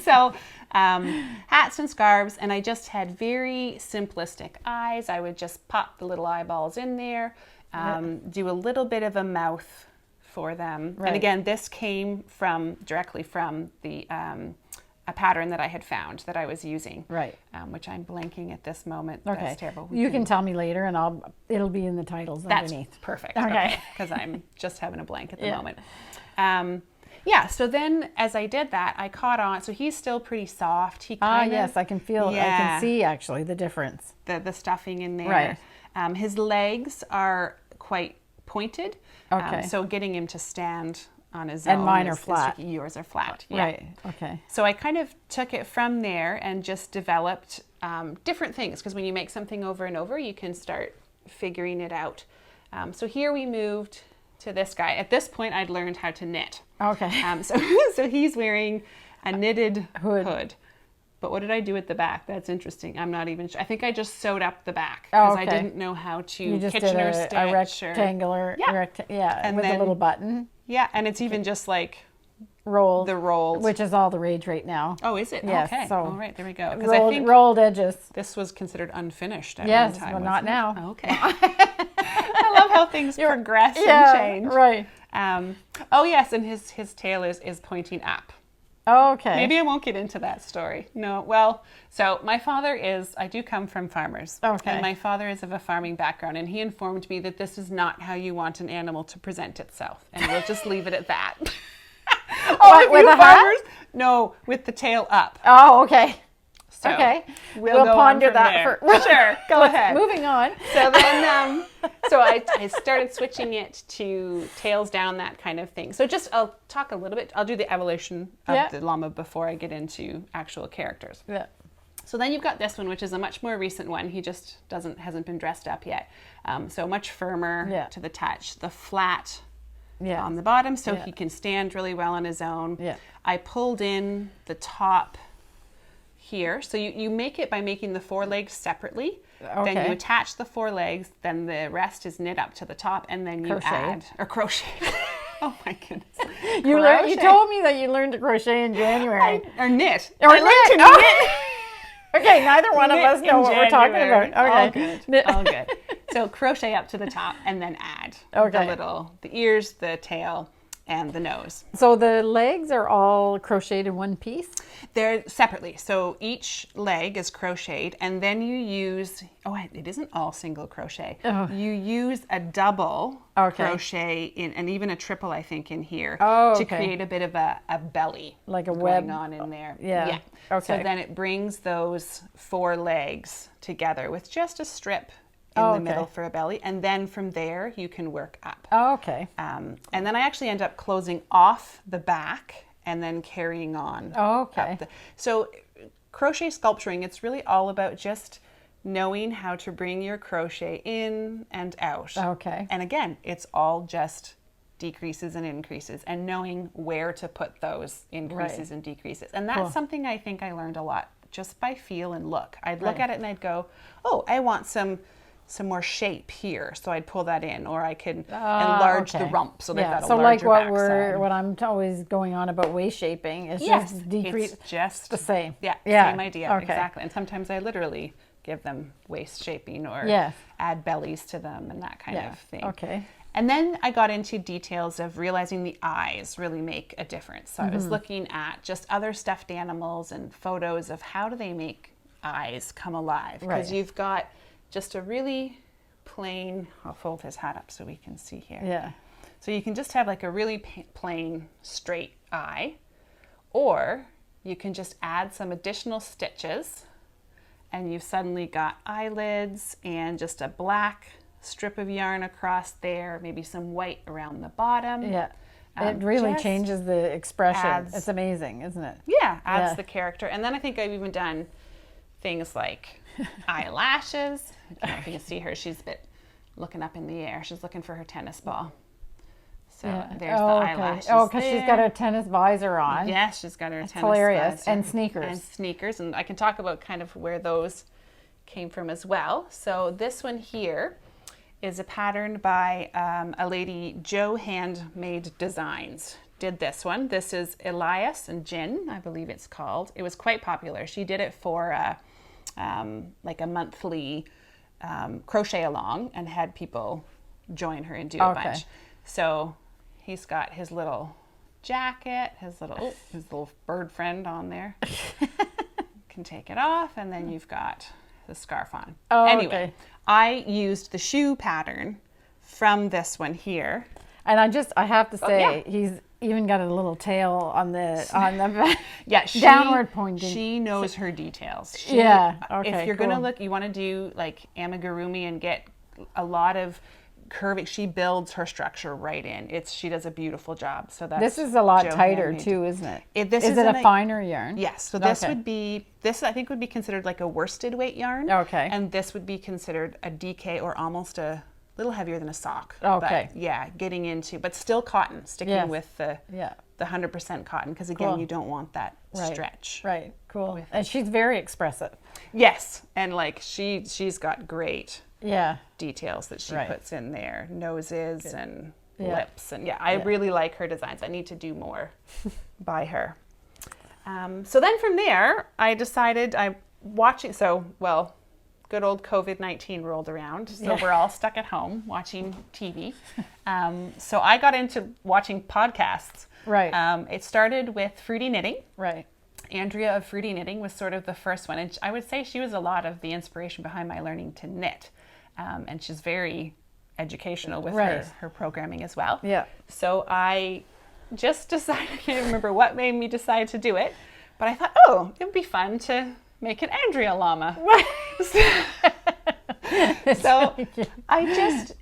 So hats and scarves, and I just had very simplistic eyes. I would just pop the little eyeballs in there do a little bit of a mouth for them. Right. And again, this came directly from a pattern that I had found that I was using, Right. Which I'm blanking at this moment. Okay. That's terrible. You can tell me later, and it'll be in the titles underneath. That's perfect. Okay. Because I'm just having a blank at the Yeah. moment. So then as I did that, I caught on. So he's still pretty soft. He kind of, yes, I can feel, I can see actually the difference. the stuffing in there. Right. His legs are quite pointed. Okay. So getting him to stand on his own. And mine are flat. Yours are flat. Yeah. Right. Okay. So I kind of took it from there and just developed different things, because when you make something over and over, you can start figuring it out. So here we moved to this guy. At this point, I'd learned how to knit. Okay. So he's wearing a knitted hood. But what did I do at the back? That's interesting. I'm not even sure. I think I just sewed up the back because I didn't know how to You just Kitchener did stitch. a rectangular, And with then, a little button. Yeah, and it's even just like Rolled. the rolled. Which is all the rage right now. Oh, is it? Yes, Okay. so All right, there we go. Because I think rolled edges. this was considered unfinished at Yes, one time. but not now. Oh, okay. I love how things progress and change. Right. Oh yes, and his tail is pointing up. Okay. Maybe I won't get into that story. No, well, so my father I do come from farmers. Okay. And my father is of a farming background, and he informed me that this is not how you want an animal to present itself. And we'll just leave it at that. What, with a hat? No, with the tail up. Oh, okay. So okay. We'll go ponder on from that there. Sure, go ahead. Moving on. So then, so I started switching it to tails down, that kind of thing. So I'll talk a little bit. I'll do the evolution of the llama before I get into actual characters. Yeah. So then you've got this one, which is a much more recent one. He just hasn't been dressed up yet. So much firmer to the touch. The flat on the bottom, so he can stand really well on his own. Yeah. I pulled in the top here. So you make it by making the four legs separately. Okay. Then you attach the four legs, then the rest is knit up to the top, and then you add crochet. Oh my goodness. You told me that you learned to crochet in January. Or knit. Or I learned to knit. Okay, neither one of us know what we're talking about. Okay. All good. So crochet up to the top and then add the ears, the tail, and the nose. So the legs are all crocheted in one piece? They're separately. So each leg is crocheted, and then you use, it isn't all single crochet. Oh. You use a double crochet and even a triple, I think, in here to create a bit of a belly. Like a going web. on in there. Yeah. Okay. So then it brings those four legs together with just a strip in the middle for a belly, and then from there you can work up. Oh, okay. And then I actually end up closing off the back and then carrying on. Oh, okay. So crochet sculpturing, it's really all about just knowing how to bring your crochet in and out. Okay. And again, it's all just decreases and increases, and knowing where to put those increases and decreases. And that's something I think I learned a lot just by feel and look. I'd look at it and I'd go, I want some more shape here, so I'd pull that in, or I could enlarge the rump so they've got a larger backside. What I'm always going on about waist shaping is just decrease. It's just the same. Yeah, same idea. Okay. Exactly. And sometimes I literally give them waist shaping or add bellies to them and that kind of thing. Okay. And then I got into details of realizing the eyes really make a difference. So I was looking at just other stuffed animals and photos of how do they make eyes come alive. Because you've got just a really plain, I'll fold his hat up so we can see here. Yeah. So you can just have like a really plain straight eye, or you can just add some additional stitches and you've suddenly got eyelids and just a black strip of yarn across there, maybe some white around the bottom. Yeah. It really changes the expression. It's amazing, isn't it? Yeah, adds the character. And then I think I've even done things like eyelashes. I don't know if you can see her. She's a bit looking up in the air. She's looking for her tennis ball. So there's the eyelashes. Oh, because she's got her tennis visor on. Yes, she's got her tennis hilarious. visor. And sneakers. And sneakers. And I can talk about kind of where those came from as well. So this one here is a pattern by a lady, Joe Handmade Designs. Did this one. This is Elias and Jin, I believe it's called. It was quite popular. She did it for like a monthly crochet along and had people join her and do a bunch. So he's got his little jacket, his little bird friend on there. Can take it off, and then you've got the scarf on. Anyway, I used the shoe pattern from this one here. And I have to say, he's even got a little tail on the downward pointing. She knows her details. If you're gonna look, you want to do like amigurumi and get a lot of curving. She builds her structure right in. She does a beautiful job. So this is a lot tighter too, isn't it? Is it a finer yarn? Yes. So this would be I think would be considered like a worsted weight yarn. Okay. And this would be considered a DK or almost a little heavier than a sock. Okay. But getting into, but still cotton, sticking with the 100% cotton, because again, you don't want that stretch. Right. Cool. And she's very expressive. Yes. And like she's got great details that she puts in there, noses and lips, and I really like her designs. I need to do more by her. So then from there, I decided good old COVID-19 rolled around, so we're all stuck at home watching TV. So I got into watching podcasts. Right. It started with Fruity Knitting. Right. Andrea of Fruity Knitting was sort of the first one, and I would say she was a lot of the inspiration behind my learning to knit. And she's very educational with her programming as well. Yeah. So I just decided, I can't remember what made me decide to do it, but I thought, it would be fun to make an Andrea llama. So I just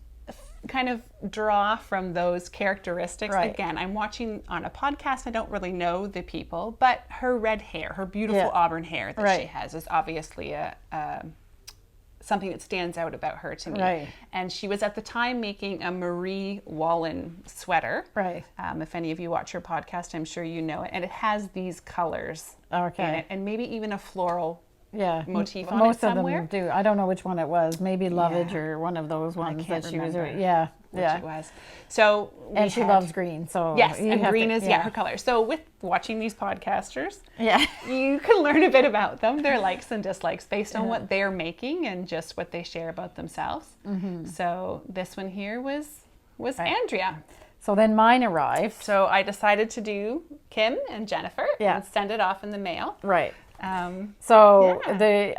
kind of draw from those characteristics. Right. Again, I'm watching on a podcast. I don't really know the people, but her red hair, her beautiful auburn hair that she has is obviously something that stands out about her to me. Right. And she was at the time making a Marie Wallin sweater. Right. If any of you watch her podcast, I'm sure you know it. And it has these colors in it, and maybe even a floral motif on it somewhere. Most of them do. I don't know which one it was. Maybe Lovage or one of those ones that she was. Which it was. So and she loves green. So yes, and green is her color. So with watching these podcasters, you can learn a bit about them, their likes and dislikes based on what they're making and just what they share about themselves. Mm-hmm. So this one here was Andrea. So then mine arrived. So I decided to do Kim and Jennifer and send it off in the mail. Right. I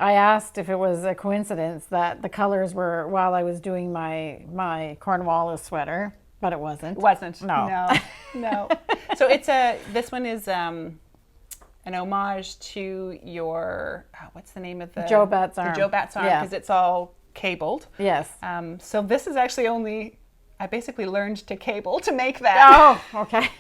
asked if it was a coincidence that the colors were while I was doing my Cornwallis sweater, but it wasn't. It wasn't. No. So this one is an homage to your, what's the name of the? Joe Bat's arm. The Joe Bat's arm, because it's all cabled. Yes. So this is actually I basically learned to cable to make that. Oh, okay.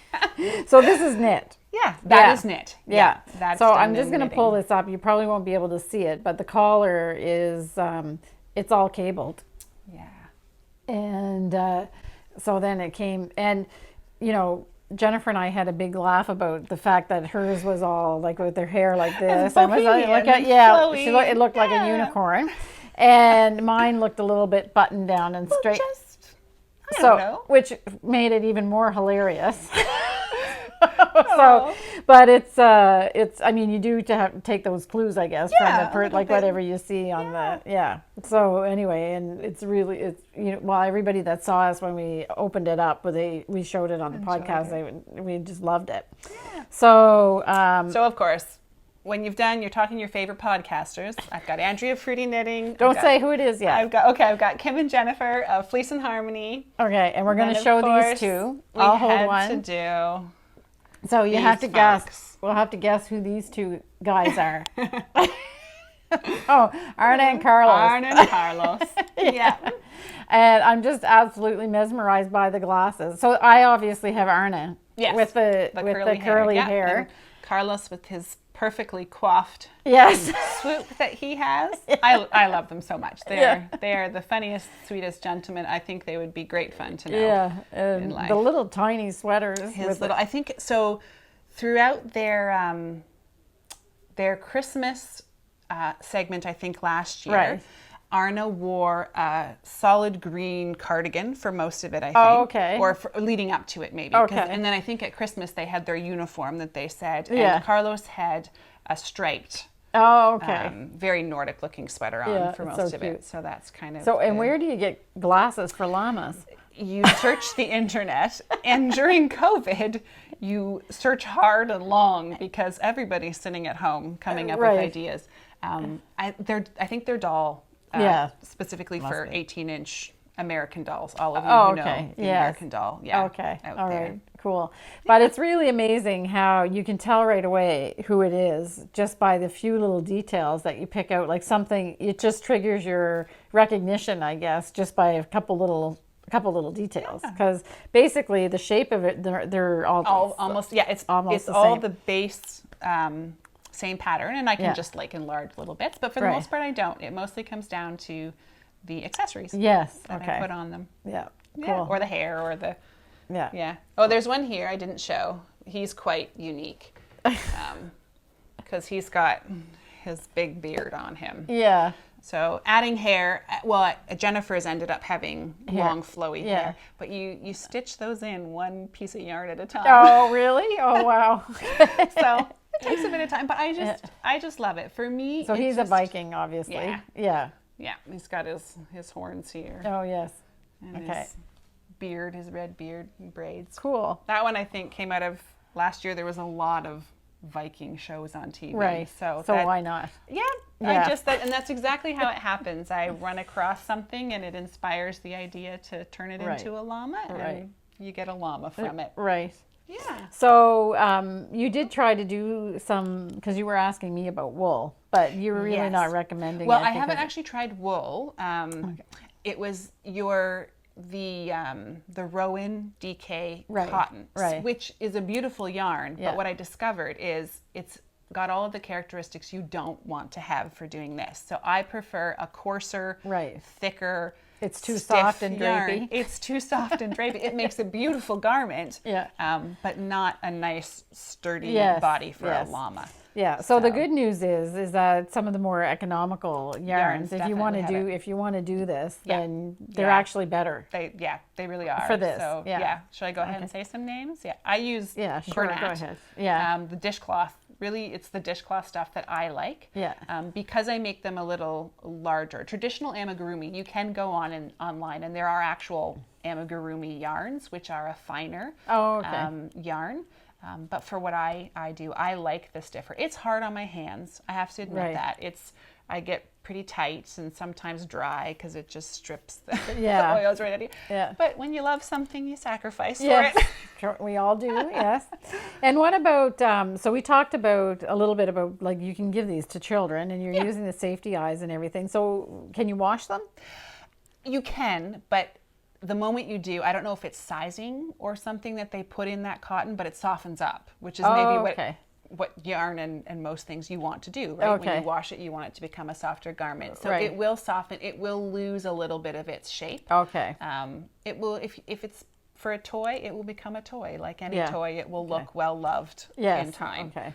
So this is knit. Yeah, that is knit. Yeah. That's so I'm just going to pull this up. You probably won't be able to see it, but the collar is, it's all cabled. Yeah. And so then it came, and, Jennifer and I had a big laugh about the fact that hers was all like with her hair like this. It looked like a unicorn. And mine looked a little bit buttoned down and straight. I don't know. Which made it even more hilarious. But it's I mean, you do take those clues, I guess, from the whatever you see on the So anyway, and it's everybody that saw us when we opened it up, we showed it on the podcast. We just loved it. Yeah. So of course, when you're talking to your favorite podcasters. I've got Andrea of Fruity Knitting. Don't say who it is yet. I've got Kim and Jennifer of Fleece and Harmony. Okay, and we're going to show these two. I'll hold one. To do. So you have to guess. We'll have to guess who these two guys are. Arna and Carlos. Arna and Carlos. Yeah. And I'm just absolutely mesmerized by the glasses. So I obviously have Arna with the curly hair. And Carlos with his perfectly coiffed swoop that he has. I love them so much. They're the funniest, sweetest gentlemen. I think they would be great fun to know. Yeah, and the little tiny sweaters. I think so. Throughout their Christmas segment, I think last year, Arna wore a solid green cardigan for most of it, I think. Oh, okay. Or leading up to it, maybe. Okay. And then I think at Christmas they had their uniform that they said. And Carlos had a striped Oh, okay. Very Nordic looking sweater on for most of it. So that's kind of So, and where do you get glasses for llamas? You search the internet, and during COVID, you search hard and long because everybody's sitting at home coming up with ideas. I think they're doll, specifically for 18-inch American dolls. All of you who know the American doll. Yeah. Okay. All right. Cool. But it's really amazing how you can tell right away who it is just by the few little details that you pick out. Like something, it just triggers your recognition, I guess, just by a couple little details. Because basically the shape of it, they're all almost. Yeah, it's almost all the base. Same pattern, and I can just like enlarge little bits, but for the most part I don't. It mostly comes down to the accessories that I put on them. Yeah, cool. Or the hair, or the Oh, there's one here I didn't show. He's quite unique because he's got his big beard on him. Yeah. So adding hair, well, Jennifer's ended up having long flowy hair, but you stitch those in one piece of yarn at a time. Oh, really? Oh, wow. So it takes a bit of time, but I just love it. For me, so he's a Viking, obviously. Yeah. He's got his horns here. Oh, yes. And his beard, his red beard and braids. Cool. That one I think came out of last year. There was a lot of Viking shows on TV. Right. So why not? Yeah. And that's exactly how it happens. I run across something and it inspires the idea to turn it into a llama, and you get a llama from it. Right. Yeah. So you did try to do some, because you were asking me about wool, but you were really not recommending it. Well, I haven't actually tried wool. It was the Rowan DK cotton, which is a beautiful yarn. But what I discovered is it's got all of the characteristics you don't want to have for doing this. So I prefer a coarser, thicker, it's too soft and drapey. Yarn. It's too soft and drapey. It makes a beautiful garment, but not a nice, sturdy body for a llama. Yeah. So the good news is that some of the more economical yarns, if you want to do this, then they're actually better. They really are for this. So should I go ahead and say some names? Yeah, I use Bernat. Go ahead. Yeah. The dishcloth. Really, it's the dishcloth stuff that I like. Yeah. Because I make them a little larger. Traditional amigurumi, you can go online, and there are actual amigurumi yarns, which are a finer yarn. But for what I do, I like this stiffer. It's hard on my hands. I have to admit that. I get pretty tight and sometimes dry because it just strips the oils right out of you. Yeah. But when you love something, you sacrifice for it. We all do, yes. And what about, so we talked about a little bit about, like, you can give these to children and you're using the safety eyes and everything. So can you wash them? You can, but the moment you do, I don't know if it's sizing or something that they put in that cotton, but it softens up, which is maybe what yarn and most things you want to do, right? When you wash it, you want it to become a softer garment. So it will soften, it will lose a little bit of its shape. Okay. It will, if it's for a toy, it will become a toy. Like any toy, it will look well loved in time. Okay.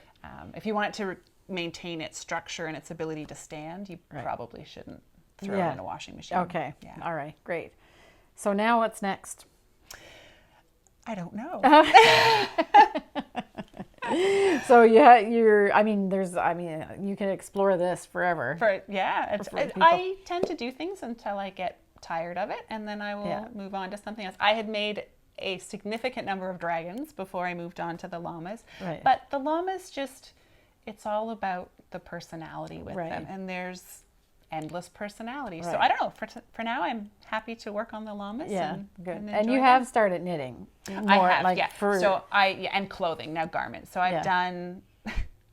If you want it to maintain its structure and its ability to stand, you probably shouldn't throw it in a washing machine. Okay. Yeah. All right. Great. So now what's next? I don't know. So you can explore this forever. I tend to do things until I get tired of it, and then I will move on to something else. I had made a significant number of dragons before I moved on to the llamas. Right. But the llamas it's all about the personality with them, and there's endless personality. So I don't know. For now, I'm happy to work on the llamas. Yeah, good. And you have started knitting. I have, and clothing, now garments. So I've done.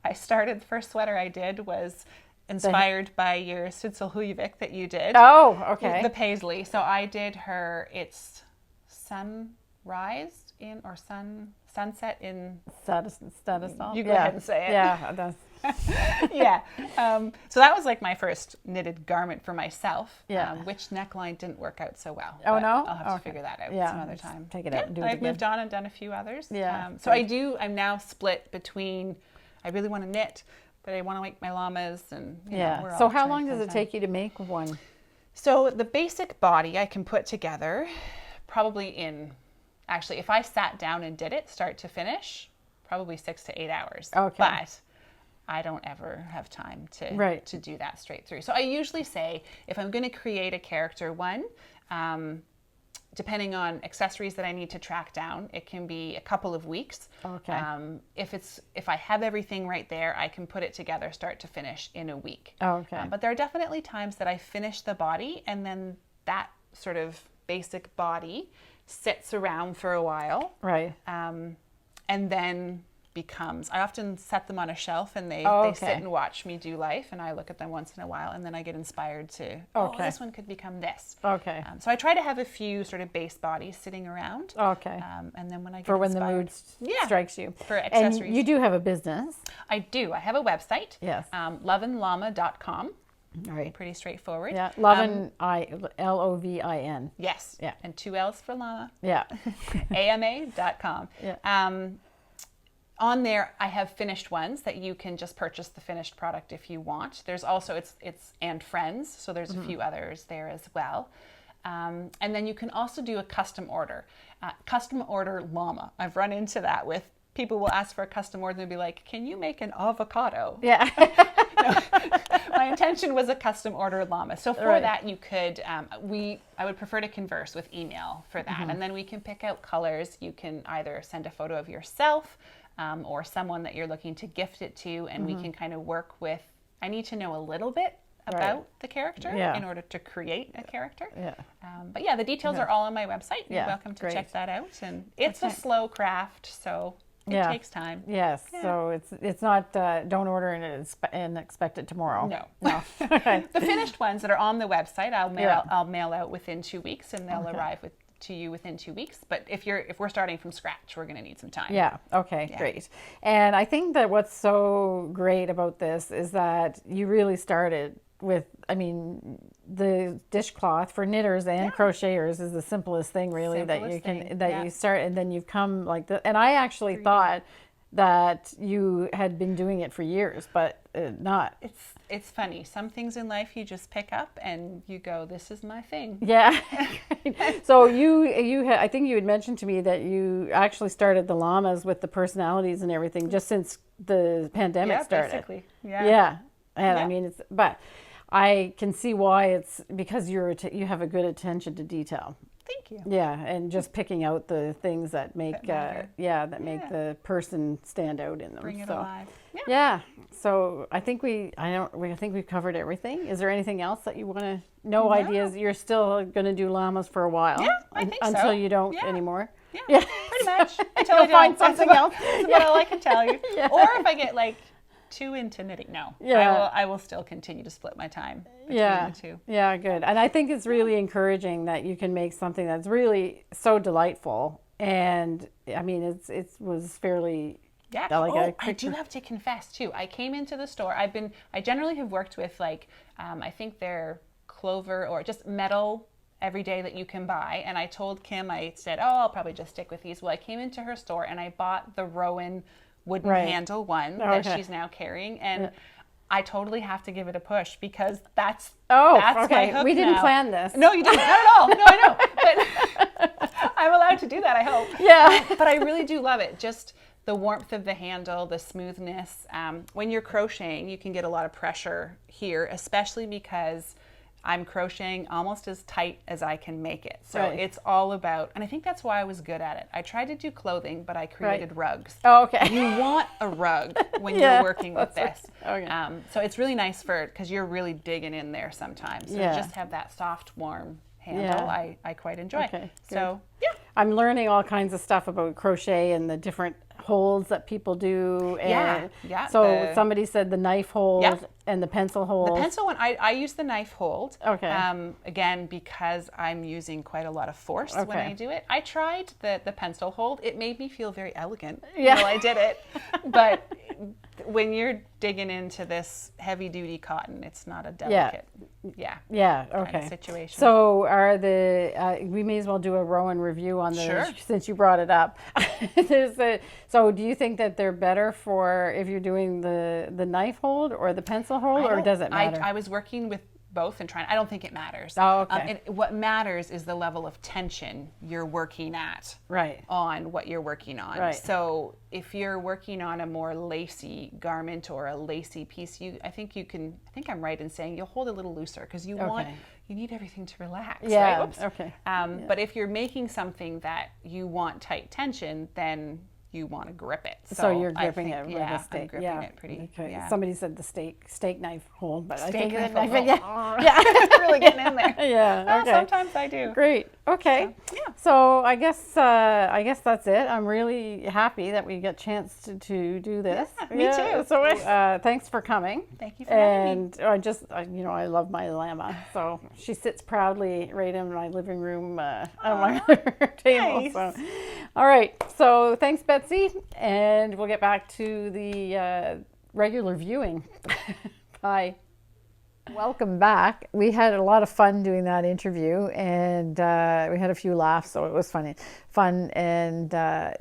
I started, the first sweater I did was inspired by your Kidsilk that you did. Oh, okay. The paisley. So I did her. It's sunrise in or sunset in. Statisol. You go ahead and say it. Yeah, that's. So that was like my first knitted garment for myself. Which neckline didn't work out so well. Oh no, I'll have to figure that out some other time. Take it out and do it I've again. moved on and done a few others. So I'm now split between. I really want to knit, but I want to make my llamas and So how long does it take you to make one? So the basic body I can put together probably actually if I sat down and did it start to finish, probably 6 to 8 hours. Okay. But I don't ever have time Right. to do that straight through. So I usually say, if I'm going to create a character, depending on accessories that I need to track down, it can be a couple of weeks. Okay. If I have everything right there, I can put it together start to finish in a week. Okay. But there are definitely times that I finish the body, and then that sort of basic body sits around for a while. Right. And then becomes, I often set them on a shelf, and they sit and watch me do life, and I look at them once in a while, and then I get inspired to, this one could become this. Okay. So I try to have a few sort of base bodies sitting around. Okay. And then when I get For when inspired, the mood strikes you. For accessories. And you do have a business. I do. I have a website. Yes. lovinllama.com. All right. Pretty straightforward. Yeah. Lovin, Lovin. Yes. Yeah. And 2 L's for llama. Yeah. ama.com. Yeah. On there, I have finished ones that you can just purchase the finished product if you want. There's also, it's and friends, so there's a few others there as well. And then you can also do a custom order. Custom order llama. I've run into that with people will ask for a custom order and they'll be like, can you make an avocado? Yeah. My intention was a custom order llama. So for that, you could, I would prefer to converse with email for that. And then we can pick out colors. You can either send a photo of yourself or someone that you're looking to gift it to, and we can kind of work with, I need to know a little bit about the character in order to create a character. Yeah. But yeah, the details are all on my website. You're welcome to check that out. And it's a slow craft, so it takes time. Yes. Yeah. So it's not, don't order and expect it tomorrow. No. The finished ones that are on the website, I'll mail out within 2 weeks, and they'll arrive to you within 2 weeks. But if we're starting from scratch, we're going to need some time. Yeah. Okay. Yeah. Great. And I think that what's so great about this is that you really started with, I mean, the dishcloth for knitters and crocheters is the simplest thing really you start, and then you've come like that. And I actually thought that you had been doing it for years, but not. It's funny. Some things in life you just pick up and you go, this is my thing. Yeah. So I think you had mentioned to me that you actually started the llamas with the personalities and everything just since the pandemic started. Basically. Yeah. And I mean, but I can see why. It's because you have a good attention to detail. Thank you. Yeah, and just picking out the things that make make the person stand out in them. Bring it alive. Yeah. So I think we've covered everything. Is there anything else that you want to? No ideas. You're still going to do llamas for a while. Yeah, I think so. Until you don't anymore. Yeah, pretty much. Until I find something else. That's about all I can tell you. Or if I get like too into knitting, I will still continue to split my time between the two. Yeah, good. And I think it's really encouraging that you can make something that's really so delightful. And I mean, it was fairly delicate. I do have to confess too. I came into the store. I generally have worked with I think they're clover or just metal every day that you can buy. And I told Kim, I said, I'll probably just stick with these. Well, I came into her store and I bought the Rowan wooden handle one that she's now carrying, and I totally have to give it a push because that's my hook. We didn't plan this. No, you didn't. Not at all. No, I know. But I'm allowed to do that, I hope. Yeah. But I really do love it. Just the warmth of the handle, the smoothness. When you're crocheting, you can get a lot of pressure here, especially because I'm crocheting almost as tight as I can make it. So it's all about, and I think that's why I was good at it. I tried to do clothing, but I created rugs. Oh, okay. You want a rug when you're working with this. Right. Okay. So it's really nice because you're really digging in there sometimes. So just have that soft, warm handle. I quite enjoy. Okay, so I'm learning all kinds of stuff about crochet and the different holds that people do. And so somebody said the knife hold and the pencil hold. The pencil one, I use the knife hold. Okay. Again, because I'm using quite a lot of force when I do it. I tried the pencil hold. It made me feel very elegant while I did it. But when you're digging into this heavy duty cotton, it's not a delicate kind of situation. So we may as well do a Rowan review on this since you brought it up. So do you think that they're better for if you're doing the knife hold or the pencil hold, or does it matter? I was working with both and trying. I don't think it matters. Oh, okay. What matters is the level of tension you're working at on what you're working on. Right. So if you're working on a more lacy garment or a lacy piece, I think I'm right in saying you'll hold a little looser because you need everything to relax. Yeah. Right? Oops. Okay. But if you're making something that you want tight tension, then you want to grip it. So you're gripping it with a steak. I'm gripping it pretty. Okay. Yeah. Somebody said the steak knife hold, but I think knife hold. Yeah, really getting in there. Yeah. Okay. Sometimes I do. Great. Okay. So, yeah. So I guess that's it. I'm really happy that we get a chance to do this. Yeah, me too. So thanks for coming. Thank you for having me. And I love my llama. So she sits proudly right in my living room on my table. Nice. So, all right. So thanks, Betsy, and we'll get back to the regular viewing. Bye. Welcome back. We had a lot of fun doing that interview, and we had a few laughs, so it was fun, and I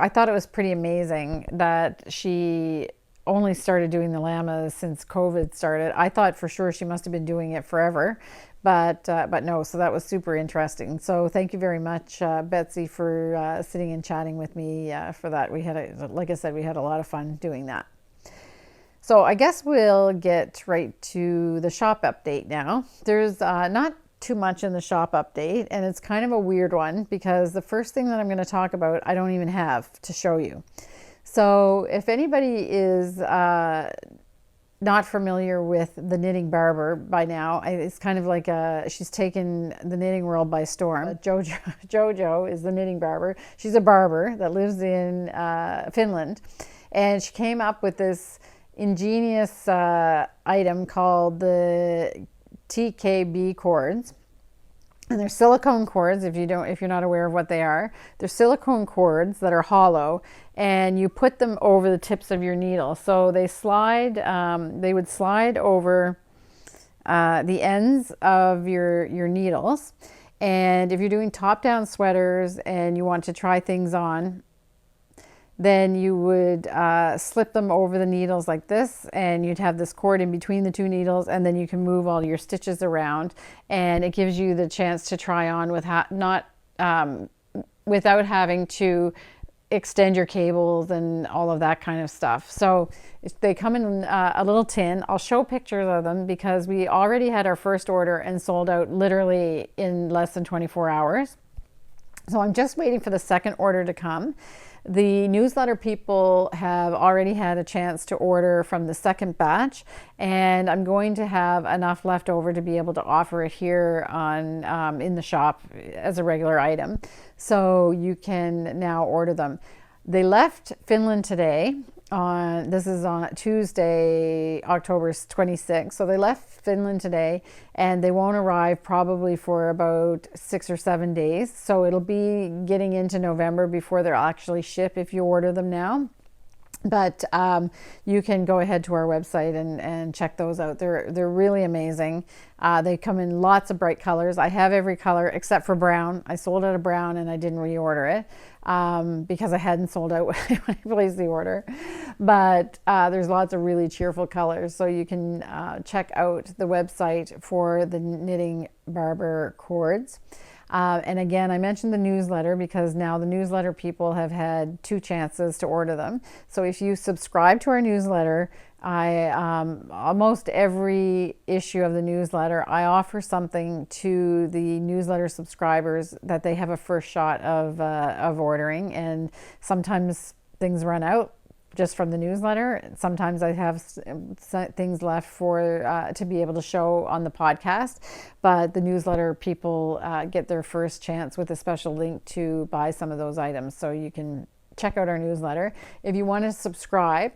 thought it was pretty amazing that she only started doing the llamas since COVID started. I thought for sure she must have been doing it forever, but no. So that was super interesting. So thank you very much, Betsy, for sitting and chatting with me for that. Like I said, we had a lot of fun doing that. So I guess we'll get right to the shop update now. There's not too much in the shop update, and it's kind of a weird one because the first thing that I'm going to talk about, I don't even have to show you. So if anybody is not familiar with the Knitting Barber by now, it's kind of like she's taken the knitting world by storm. Jojo is the Knitting Barber. She's a barber that lives in Finland, and she came up with this ingenious item called the TKB cords, and they're silicone cords. If you're not aware of what they are, they're silicone cords that are hollow, and you put them over the tips of your needle. So they slide. They would slide over the ends of your needles. And if you're doing top-down sweaters and you want to try things on, then you would slip them over the needles like this, and you'd have this cord in between the two needles, and then you can move all your stitches around, and it gives you the chance to try on without having to extend your cables and all of that kind of stuff. So they come in a little tin. I'll show pictures of them because we already had our first order and sold out literally in less than 24 hours. So I'm just waiting for the second order to come. The newsletter people have already had a chance to order from the second batch, and I'm going to have enough left over to be able to offer it here on in the shop as a regular item. So you can now order them. They left Finland today. This is on Tuesday, October 26th. So they left Finland today, and they won't arrive probably for about 6 or 7 days. So it'll be getting into November before they'll actually ship if you order them now. But you can go ahead to our website and check those out. They're really amazing. They come in lots of bright colors. I have every color except for brown. I sold out of brown and I didn't reorder it because I hadn't sold out when I placed the order. But there's lots of really cheerful colors. So you can check out the website for the Knitting Barber cords. And again, I mentioned the newsletter because now the newsletter people have had 2 chances to order them. So if you subscribe to our newsletter, almost every issue of the newsletter, I offer something to the newsletter subscribers that they have a first shot of ordering. And sometimes things run out just from the newsletter. Sometimes I have things left for to be able to show on the podcast, but the newsletter people get their first chance with a special link to buy some of those items. So you can check out our newsletter. If you want to subscribe,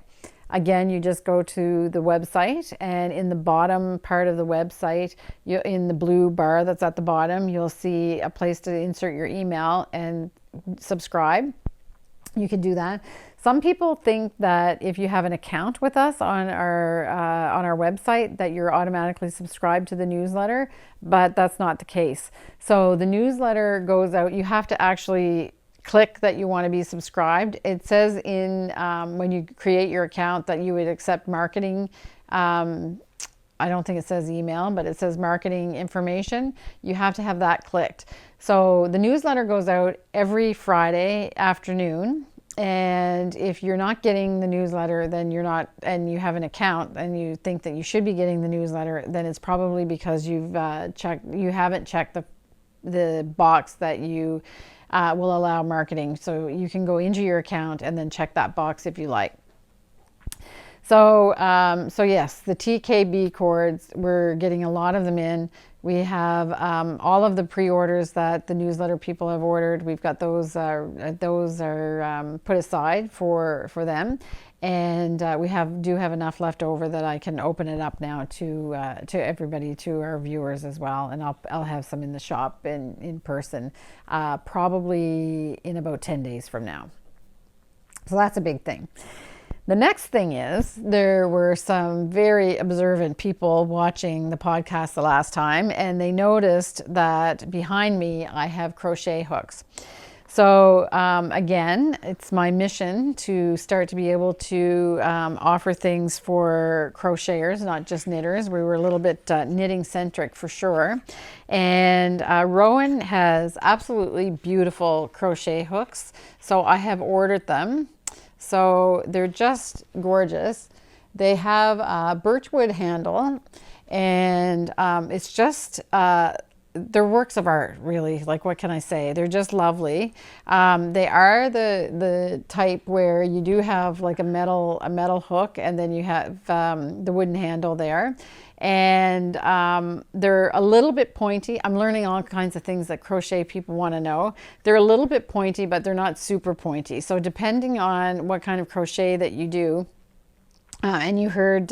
again, you just go to the website, and in the bottom part of the website, in the blue bar that's at the bottom, you'll see a place to insert your email and subscribe. You can do that. Some people think that if you have an account with us on our website that you're automatically subscribed to the newsletter, but that's not the case. So the newsletter goes out. You have to actually click that you want to be subscribed. It says in when you create your account that you would accept marketing I don't think it says email, but it says marketing information. You have to have that clicked. So the newsletter goes out every Friday afternoon. And if you're not getting the newsletter, then you're not, and you have an account and you think that you should be getting the newsletter, then it's probably because you haven't checked the box that you will allow marketing. So you can go into your account and then check that box if you like. So, so yes, the TKB cords, we're getting a lot of them in. We have all of the pre-orders that the newsletter people have ordered. We've got those are put aside for them, and we do have enough left over that I can open it up now to everybody, to our viewers as well. And I'll have some in the shop in person, probably in about 10 days from now. So that's a big thing. The next thing is, there were some very observant people watching the podcast the last time, and they noticed that behind me I have crochet hooks. So again, it's my mission to start to be able to offer things for crocheters, not just knitters. We were a little bit knitting centric for sure. And Rowan has absolutely beautiful crochet hooks, so I have ordered them. So they're just gorgeous. They have a birchwood handle, and it's just, they're works of art, really. Like, what can I say? They're just lovely. They are the type where you do have like a metal hook, and then you have the wooden handle there. And they're a little bit pointy. I'm learning all kinds of things that crochet people want to know. They're a little bit pointy, but they're not super pointy. So depending on what kind of crochet that you do, and you heard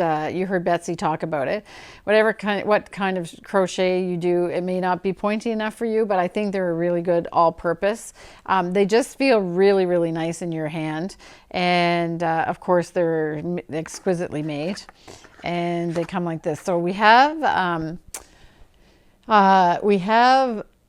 Betsy talk about it, what kind of crochet you do, it may not be pointy enough for you, but I think they're a really good all-purpose. They just feel really, really nice in your hand. And of course, they're exquisitely made. And they come like this. So we have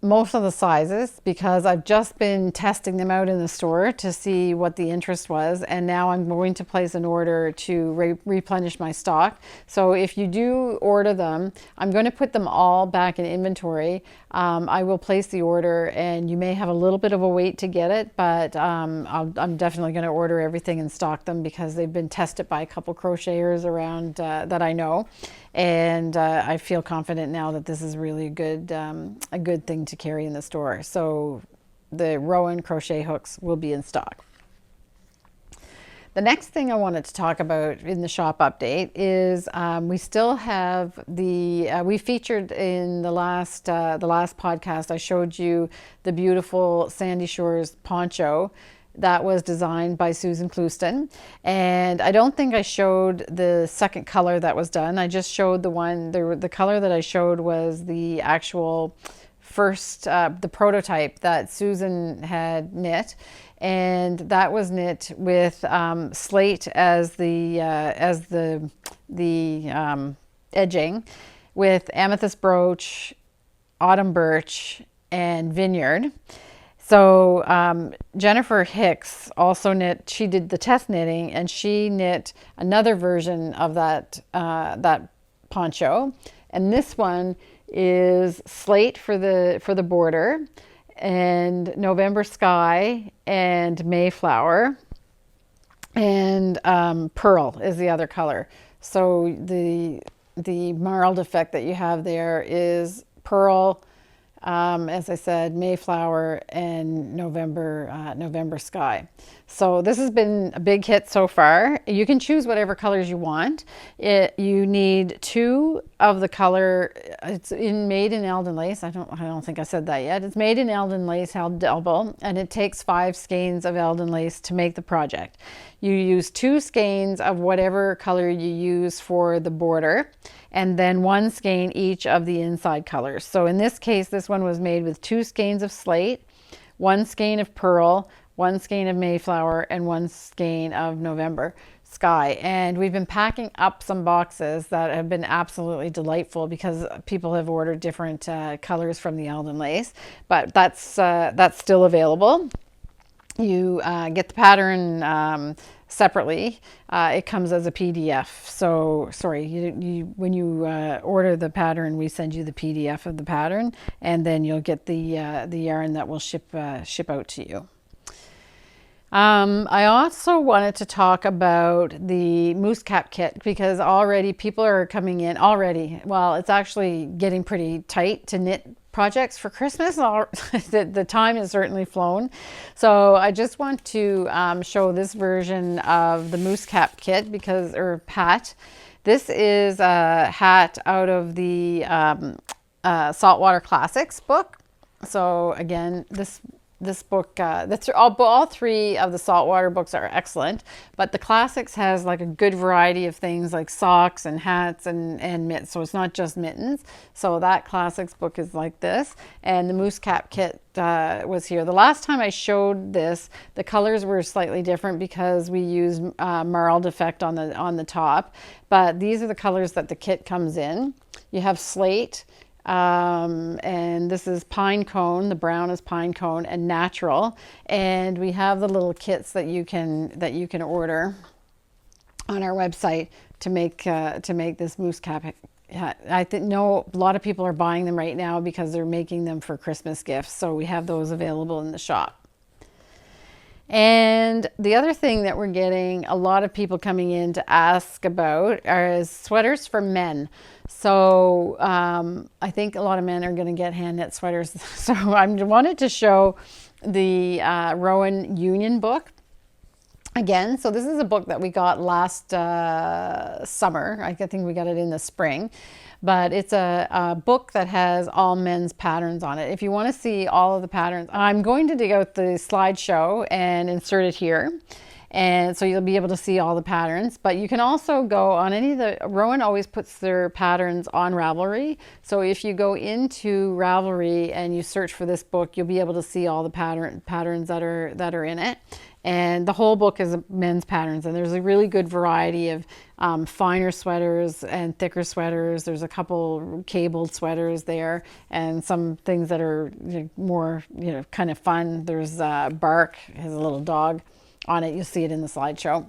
most of the sizes, because I've just been testing them out in the store to see what the interest was, and now I'm going to place an order to replenish my stock. So if you do order them, I'm going to put them all back in inventory. I will place the order, and you may have a little bit of a wait to get it, but I'm definitely going to order everything and stock them, because they've been tested by a couple crocheters around that I know. And I feel confident now that this is really a good thing to carry in the store. So the Rowan crochet hooks will be in stock. The next thing I wanted to talk about in the shop update is we still have we featured in the last podcast, I showed you the beautiful Sandy Shores poncho that was designed by Susan Clouston. And I don't think I showed the second color that was done. I just showed the color that I showed was the actual first, the prototype that Susan had knit. And that was knit with slate as the edging, with amethyst brooch, autumn birch, and vineyard. So Jennifer Hicks also knit, she did the test knitting, and she knit another version of that poncho. And this one is slate for the border, and November sky, and Mayflower, and pearl is the other color. So the marled effect that you have there is pearl, as I said, Mayflower, and November sky. So this has been a big hit so far. You can choose whatever colors you want. You need 2 of the color. It's made in Eldon lace. I don't think I said that yet. It's made in Eldon lace, held double, and it takes 5 skeins of Eldon lace to make the project. You use 2 skeins of whatever color you use for the border, and then 1 skein each of the inside colors. So in this case, this one was made with 2 skeins of slate, 1 skein of pearl, 1 skein of Mayflower, and 1 skein of November sky. And we've been packing up some boxes that have been absolutely delightful, because people have ordered different colors from the Eldon lace, but that's still available. you get the pattern separately. It comes as a PDF. So sorry, when you order the pattern, we send you the PDF of the pattern, and then you'll get the yarn that will ship out to you. I also wanted to talk about the moose cap kit, because already people are coming in already. Well, it's actually getting pretty tight to knit projects for Christmas. The time has certainly flown. So I just want to show this version of the moose cap kit, or hat. This is a hat out of the Saltwater Classics book. So again, this book, all three of the saltwater books are excellent, but the classics has like a good variety of things like socks and hats and mitts. So it's not just mittens. So that classics book is like this, and the moose cap kit was here. The last time I showed this, the colors were slightly different because we used Marl Defect on the top, but these are the colors that the kit comes in. You have slate. And this is pine cone. The brown is pine cone and natural. And we have the little kits that you can order on our website to make this moose cap hat. I know a lot of people are buying them right now because they're making them for Christmas gifts. So we have those available in the shop. And the other thing that we're getting a lot of people coming in to ask about is sweaters for men. So I think a lot of men are going to get hand knit sweaters. So I wanted to show the Rowan Union book again. So this is a book that we got last summer. I think we got it in the spring. But it's a book that has all men's patterns on it. If you want to see all of the patterns, I'm going to dig out the slideshow and insert it here. And so you'll be able to see all the patterns, but you can also go on Rowan always puts their patterns on Ravelry. So if you go into Ravelry and you search for this book, you'll be able to see all the patterns that are in it. And the whole book is men's patterns, and there's a really good variety of finer sweaters and thicker sweaters. There's a couple cabled sweaters there, and some things that are more, kind of fun. There's Bark, has a little dog on it. You'll see it in the slideshow.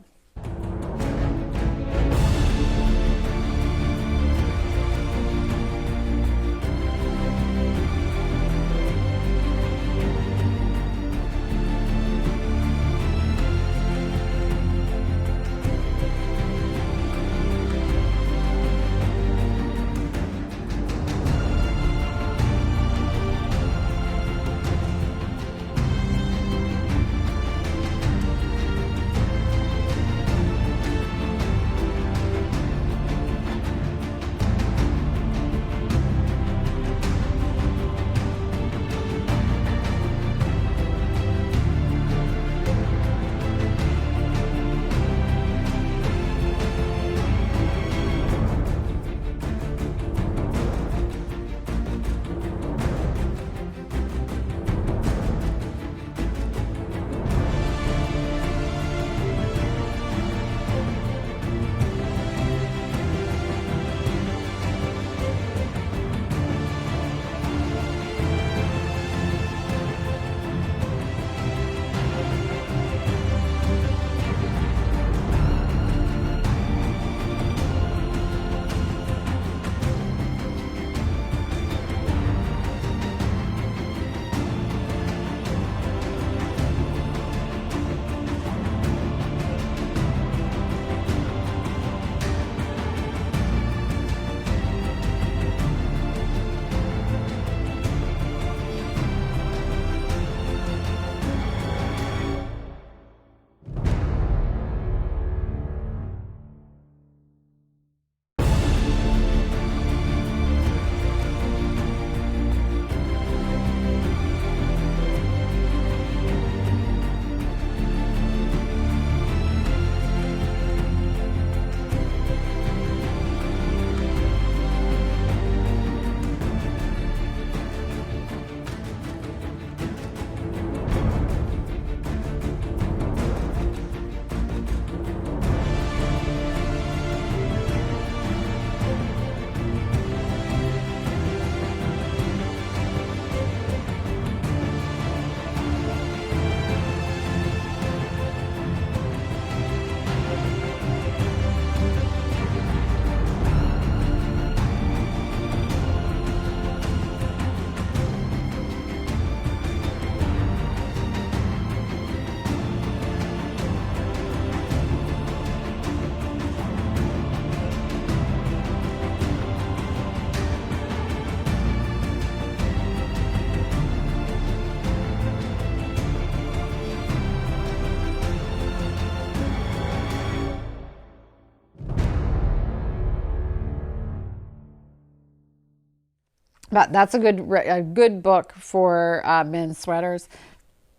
But that's a good book for men's sweaters.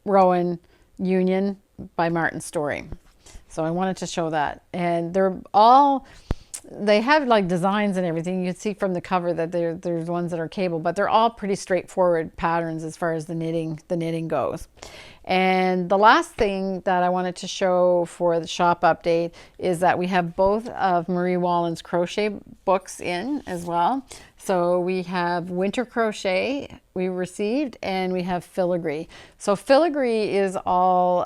Rowan Union by Martin Storey. So I wanted to show that. And they have like designs and everything. You can see from the cover that there's ones that are cable, but they're all pretty straightforward patterns as far as the knitting goes. And the last thing that I wanted to show for the shop update is that we have both of Marie Wallin's crochet books in as well. So we have Winter Crochet we received, and we have Filigree. So Filigree is all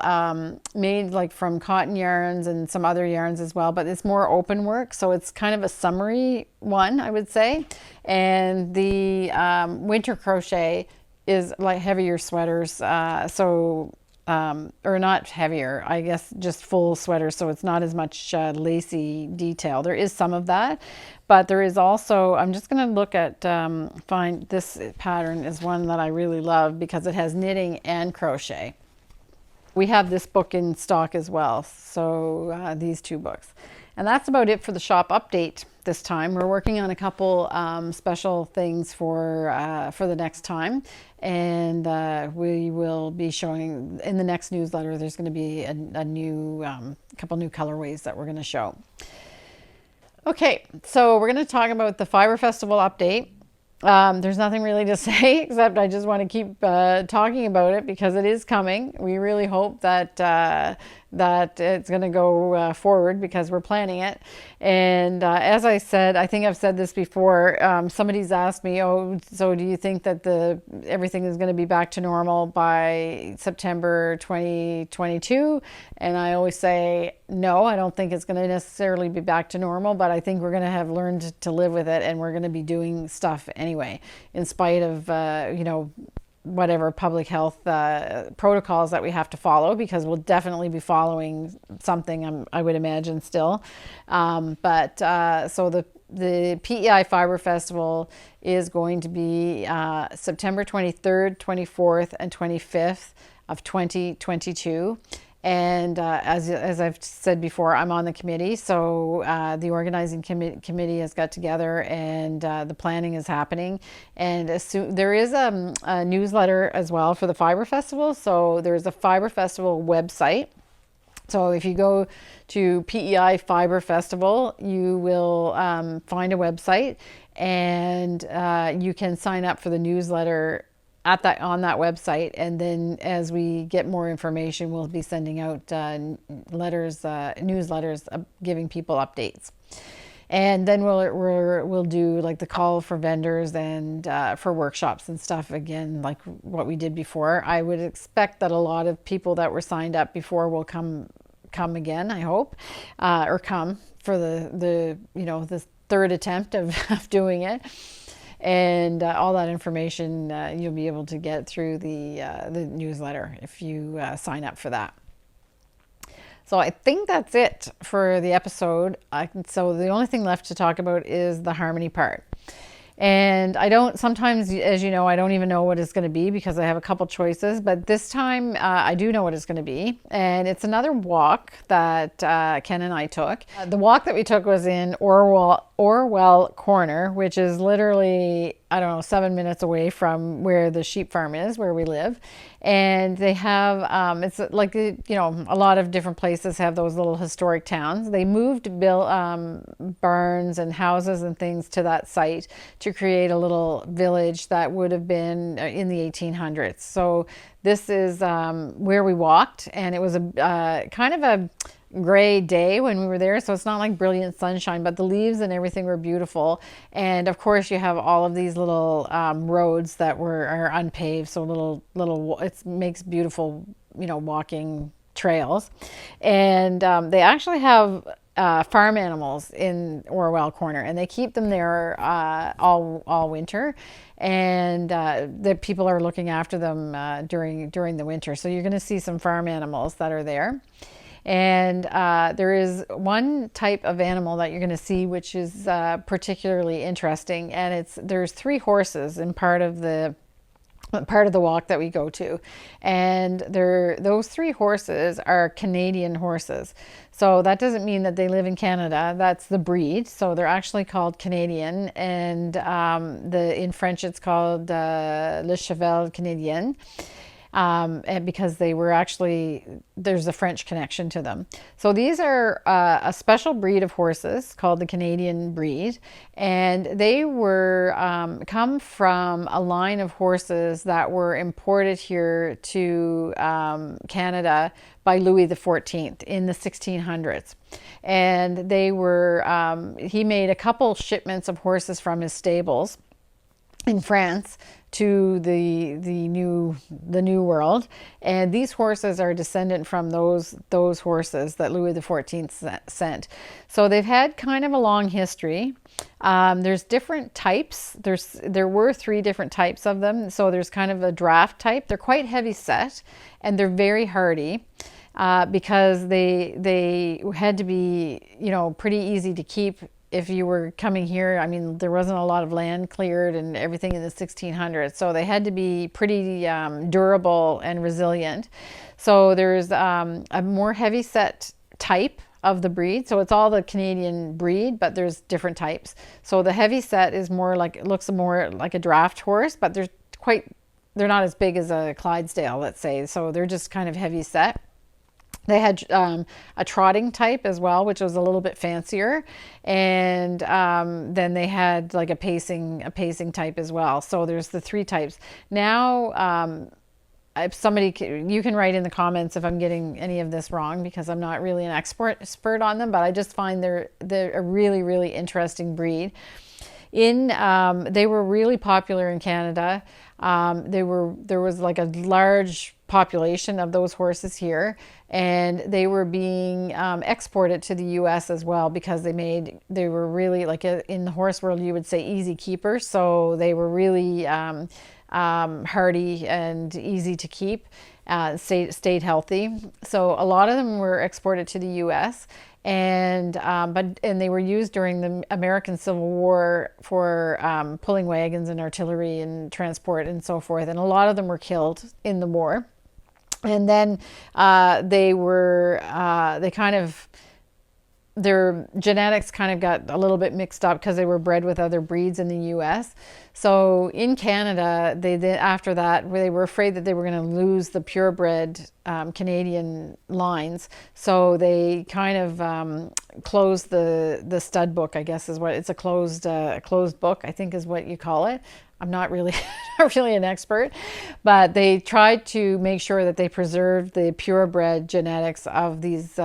made like from cotton yarns and some other yarns as well, but it's more open work. So it's kind of a summery one, I would say. And the Winter Crochet is like heavier sweaters, or not heavier, I guess just full sweaters, so it's not as much lacy detail. There is some of that, but there is also, I'm just going to look at, find this pattern is one that I really love because it has knitting and crochet. We have this book in stock as well, so these two books. And that's about it for the shop update this time. We're working on a couple special things for the next time, and we will be showing in the next newsletter. There's going to be a new couple new colorways that we're going to show. Okay, so we're going to talk about the Fiber Festival update. There's nothing really to say except I just want to keep talking about it because it is coming. We really hope that that it's going to go forward because we're planning it. And as I said, I think I've said this before, somebody's asked me, oh, so do you think that everything is going to be back to normal by September 2022? And I always say, no, I don't think it's going to necessarily be back to normal, but I think we're going to have learned to live with it, and we're going to be doing stuff anyway, in spite of, whatever public health protocols that we have to follow, because we'll definitely be following something, I would imagine still. So the PEI Fiber Festival is going to be September 23rd, 24th, and 25th of 2022. And as I've said before, I'm on the committee, so the organizing committee has got together, and the planning is happening. And there is a newsletter as well for the Fiber Festival. So there's a Fiber Festival website. So if you go to PEI Fiber Festival, you will find a website, and you can sign up for the newsletter on that website. And then as we get more information, we'll be sending out newsletters giving people updates. And then we'll do like the call for vendors and for workshops and stuff again, like what we did before. I would expect that a lot of people that were signed up before will come again, I hope, or come for the third attempt of doing it. And all that information you'll be able to get through the newsletter if you sign up for that. So I think that's it for the episode. So the only thing left to talk about is the harmony part. And sometimes, as you know, I don't even know what it's going to be because I have a couple choices, but this time I do know what it's going to be. And it's another walk that Ken and I took. The walk that we took was in Orwell Corner, which is literally, 7 minutes away from where the sheep farm is, where we live. And they have, it's like, a lot of different places have those little historic towns. They moved barns and houses and things to that site to create a little village that would have been in the 1800s. So this is where we walked, and it was a kind of a gray day when we were there, so it's not like brilliant sunshine, but the leaves and everything were beautiful. And of course you have all of these little roads that are unpaved, so it makes beautiful walking trails. And they actually have farm animals in Orwell Corner, and they keep them there all winter, and the people are looking after them during the winter. So you're going to see some farm animals that are there. And there is one type of animal that you're going to see which is particularly interesting, and there's 3 horses in part of the part of the walk that we go to. And those 3 horses are Canadian horses. So that doesn't mean that they live in Canada. That's the breed. So they're actually called Canadian. And in French, it's called Le Cheval Canadien. And because they were actually, there's a French connection to them. So these are a special breed of horses called the Canadian breed. And they were come from a line of horses that were imported here to Canada by Louis XIV in the 1600s. And they were, he made a couple shipments of horses from his stables in France to the new world, and these horses are descendant from those horses that Louis XIV sent. So they've had kind of a long history. There's different types. There were 3 different types of them. So there's kind of a draft type. They're quite heavy set, and they're very hardy. Because they had to be, pretty easy to keep if you were coming here. I mean, there wasn't a lot of land cleared and everything in the 1600s. So they had to be pretty durable and resilient. So there's a more heavy set type of the breed. So it's all the Canadian breed, but there's different types. So the heavy set is looks more like a draft horse, but they're not as big as a Clydesdale, let's say. So they're just kind of heavy set. They had a trotting type as well, which was a little bit fancier, and then they had like a pacing type as well. So there's the 3 types. Now, if you can write in the comments if I'm getting any of this wrong, because I'm not really an expert on them, but I just find they're a really, really interesting breed. They were really popular in Canada. There was like a large population of those horses here, and they were being exported to the US as well, because they were really, like, in the horse world you would say, easy keepers. So they were really hardy and easy to keep, stayed healthy. So a lot of them were exported to the US, and they were used during the American Civil War for pulling wagons and artillery and transport and so forth. And a lot of them were killed in the war. And then their genetics kind of got a little bit mixed up because they were bred with other breeds in the US. So in Canada, after that, they were afraid that they were going to lose the purebred Canadian lines. So they kind of closed the stud book, I guess is what it's a closed book, I think is what you call it. I'm not really an expert, but they tried to make sure that they preserved the purebred genetics of these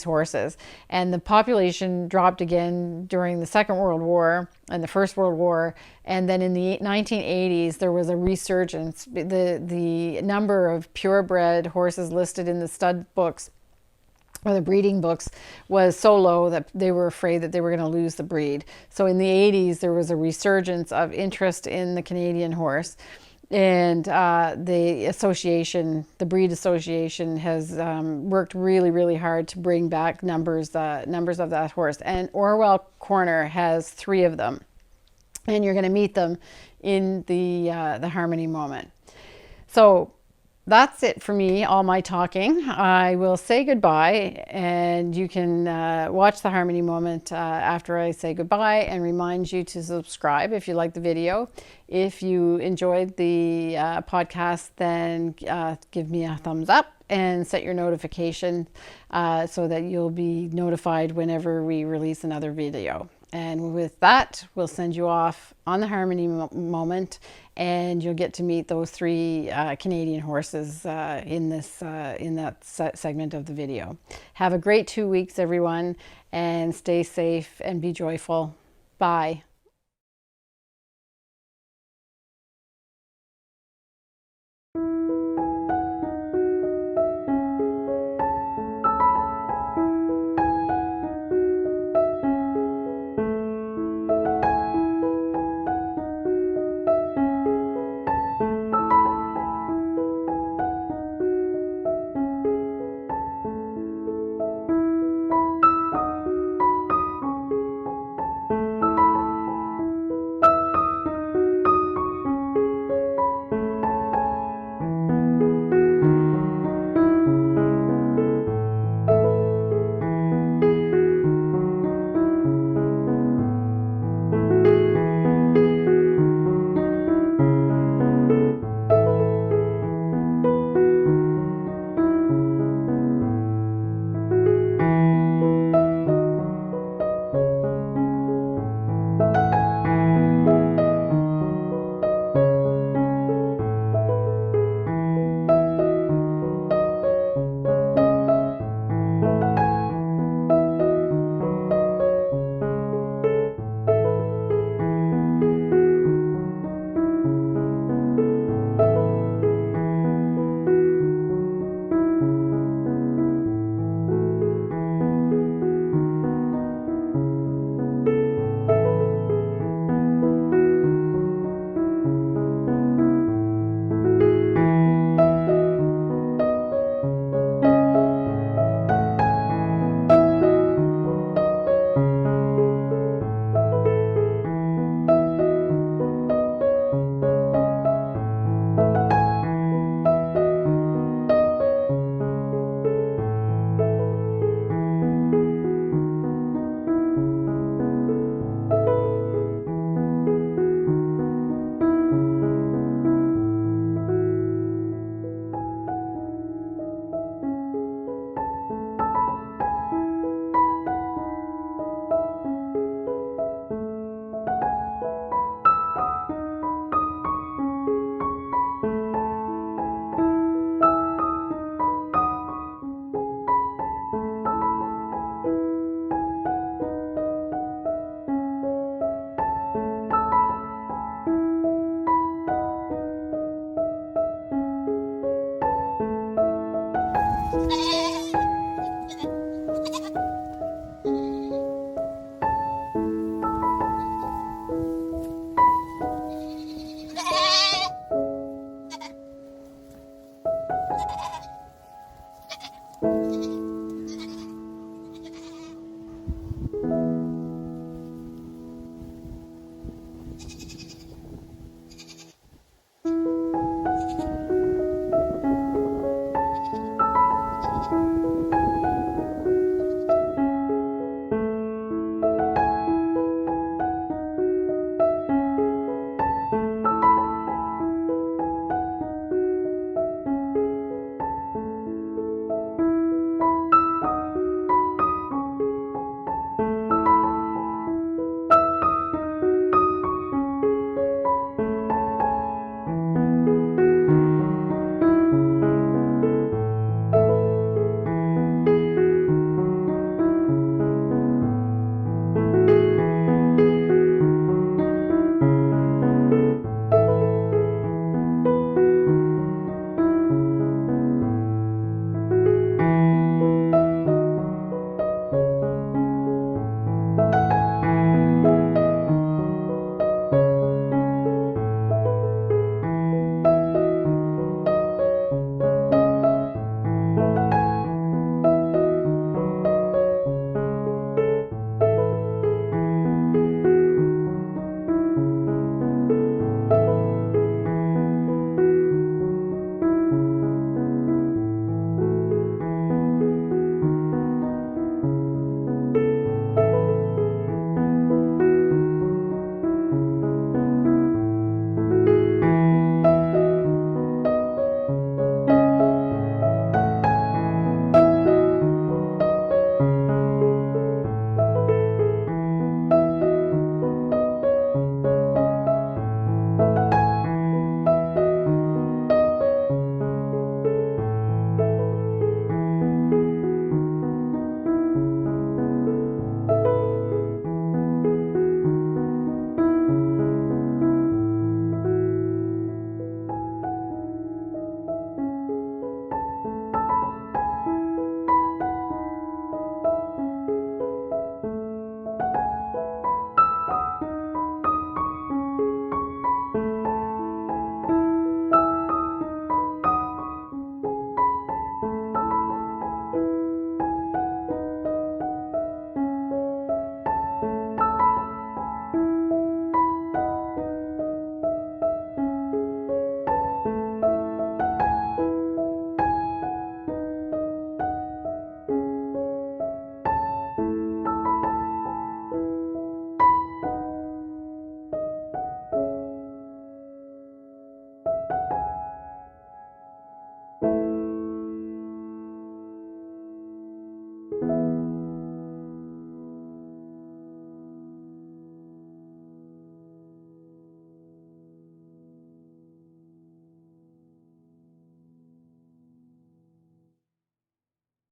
horses. And the population dropped again during the Second World War and the First World War. And then in the 1980s, there was a resurgence. The number of purebred horses listed in the stud books, or the breeding books, was so low that they were afraid that they were going to lose the breed. So in the 80s, there was a resurgence of interest in the Canadian horse. And the breed association has worked really, really hard to bring back numbers of that horse. And Orwell Corner has 3 of them. And you're going to meet them in the Harmony moment. So that's it for me, all my talking. I will say goodbye, and you can watch the Harmony moment after I say goodbye, and remind you to subscribe if you like the video. If you enjoyed the podcast, then give me a thumbs up and set your notification so that you'll be notified whenever we release another video. And with that, we'll send you off on the Harmony moment, and you'll get to meet those 3 Canadian horses in that segment of the video. Have a great 2 weeks, everyone, and stay safe and be joyful. Bye.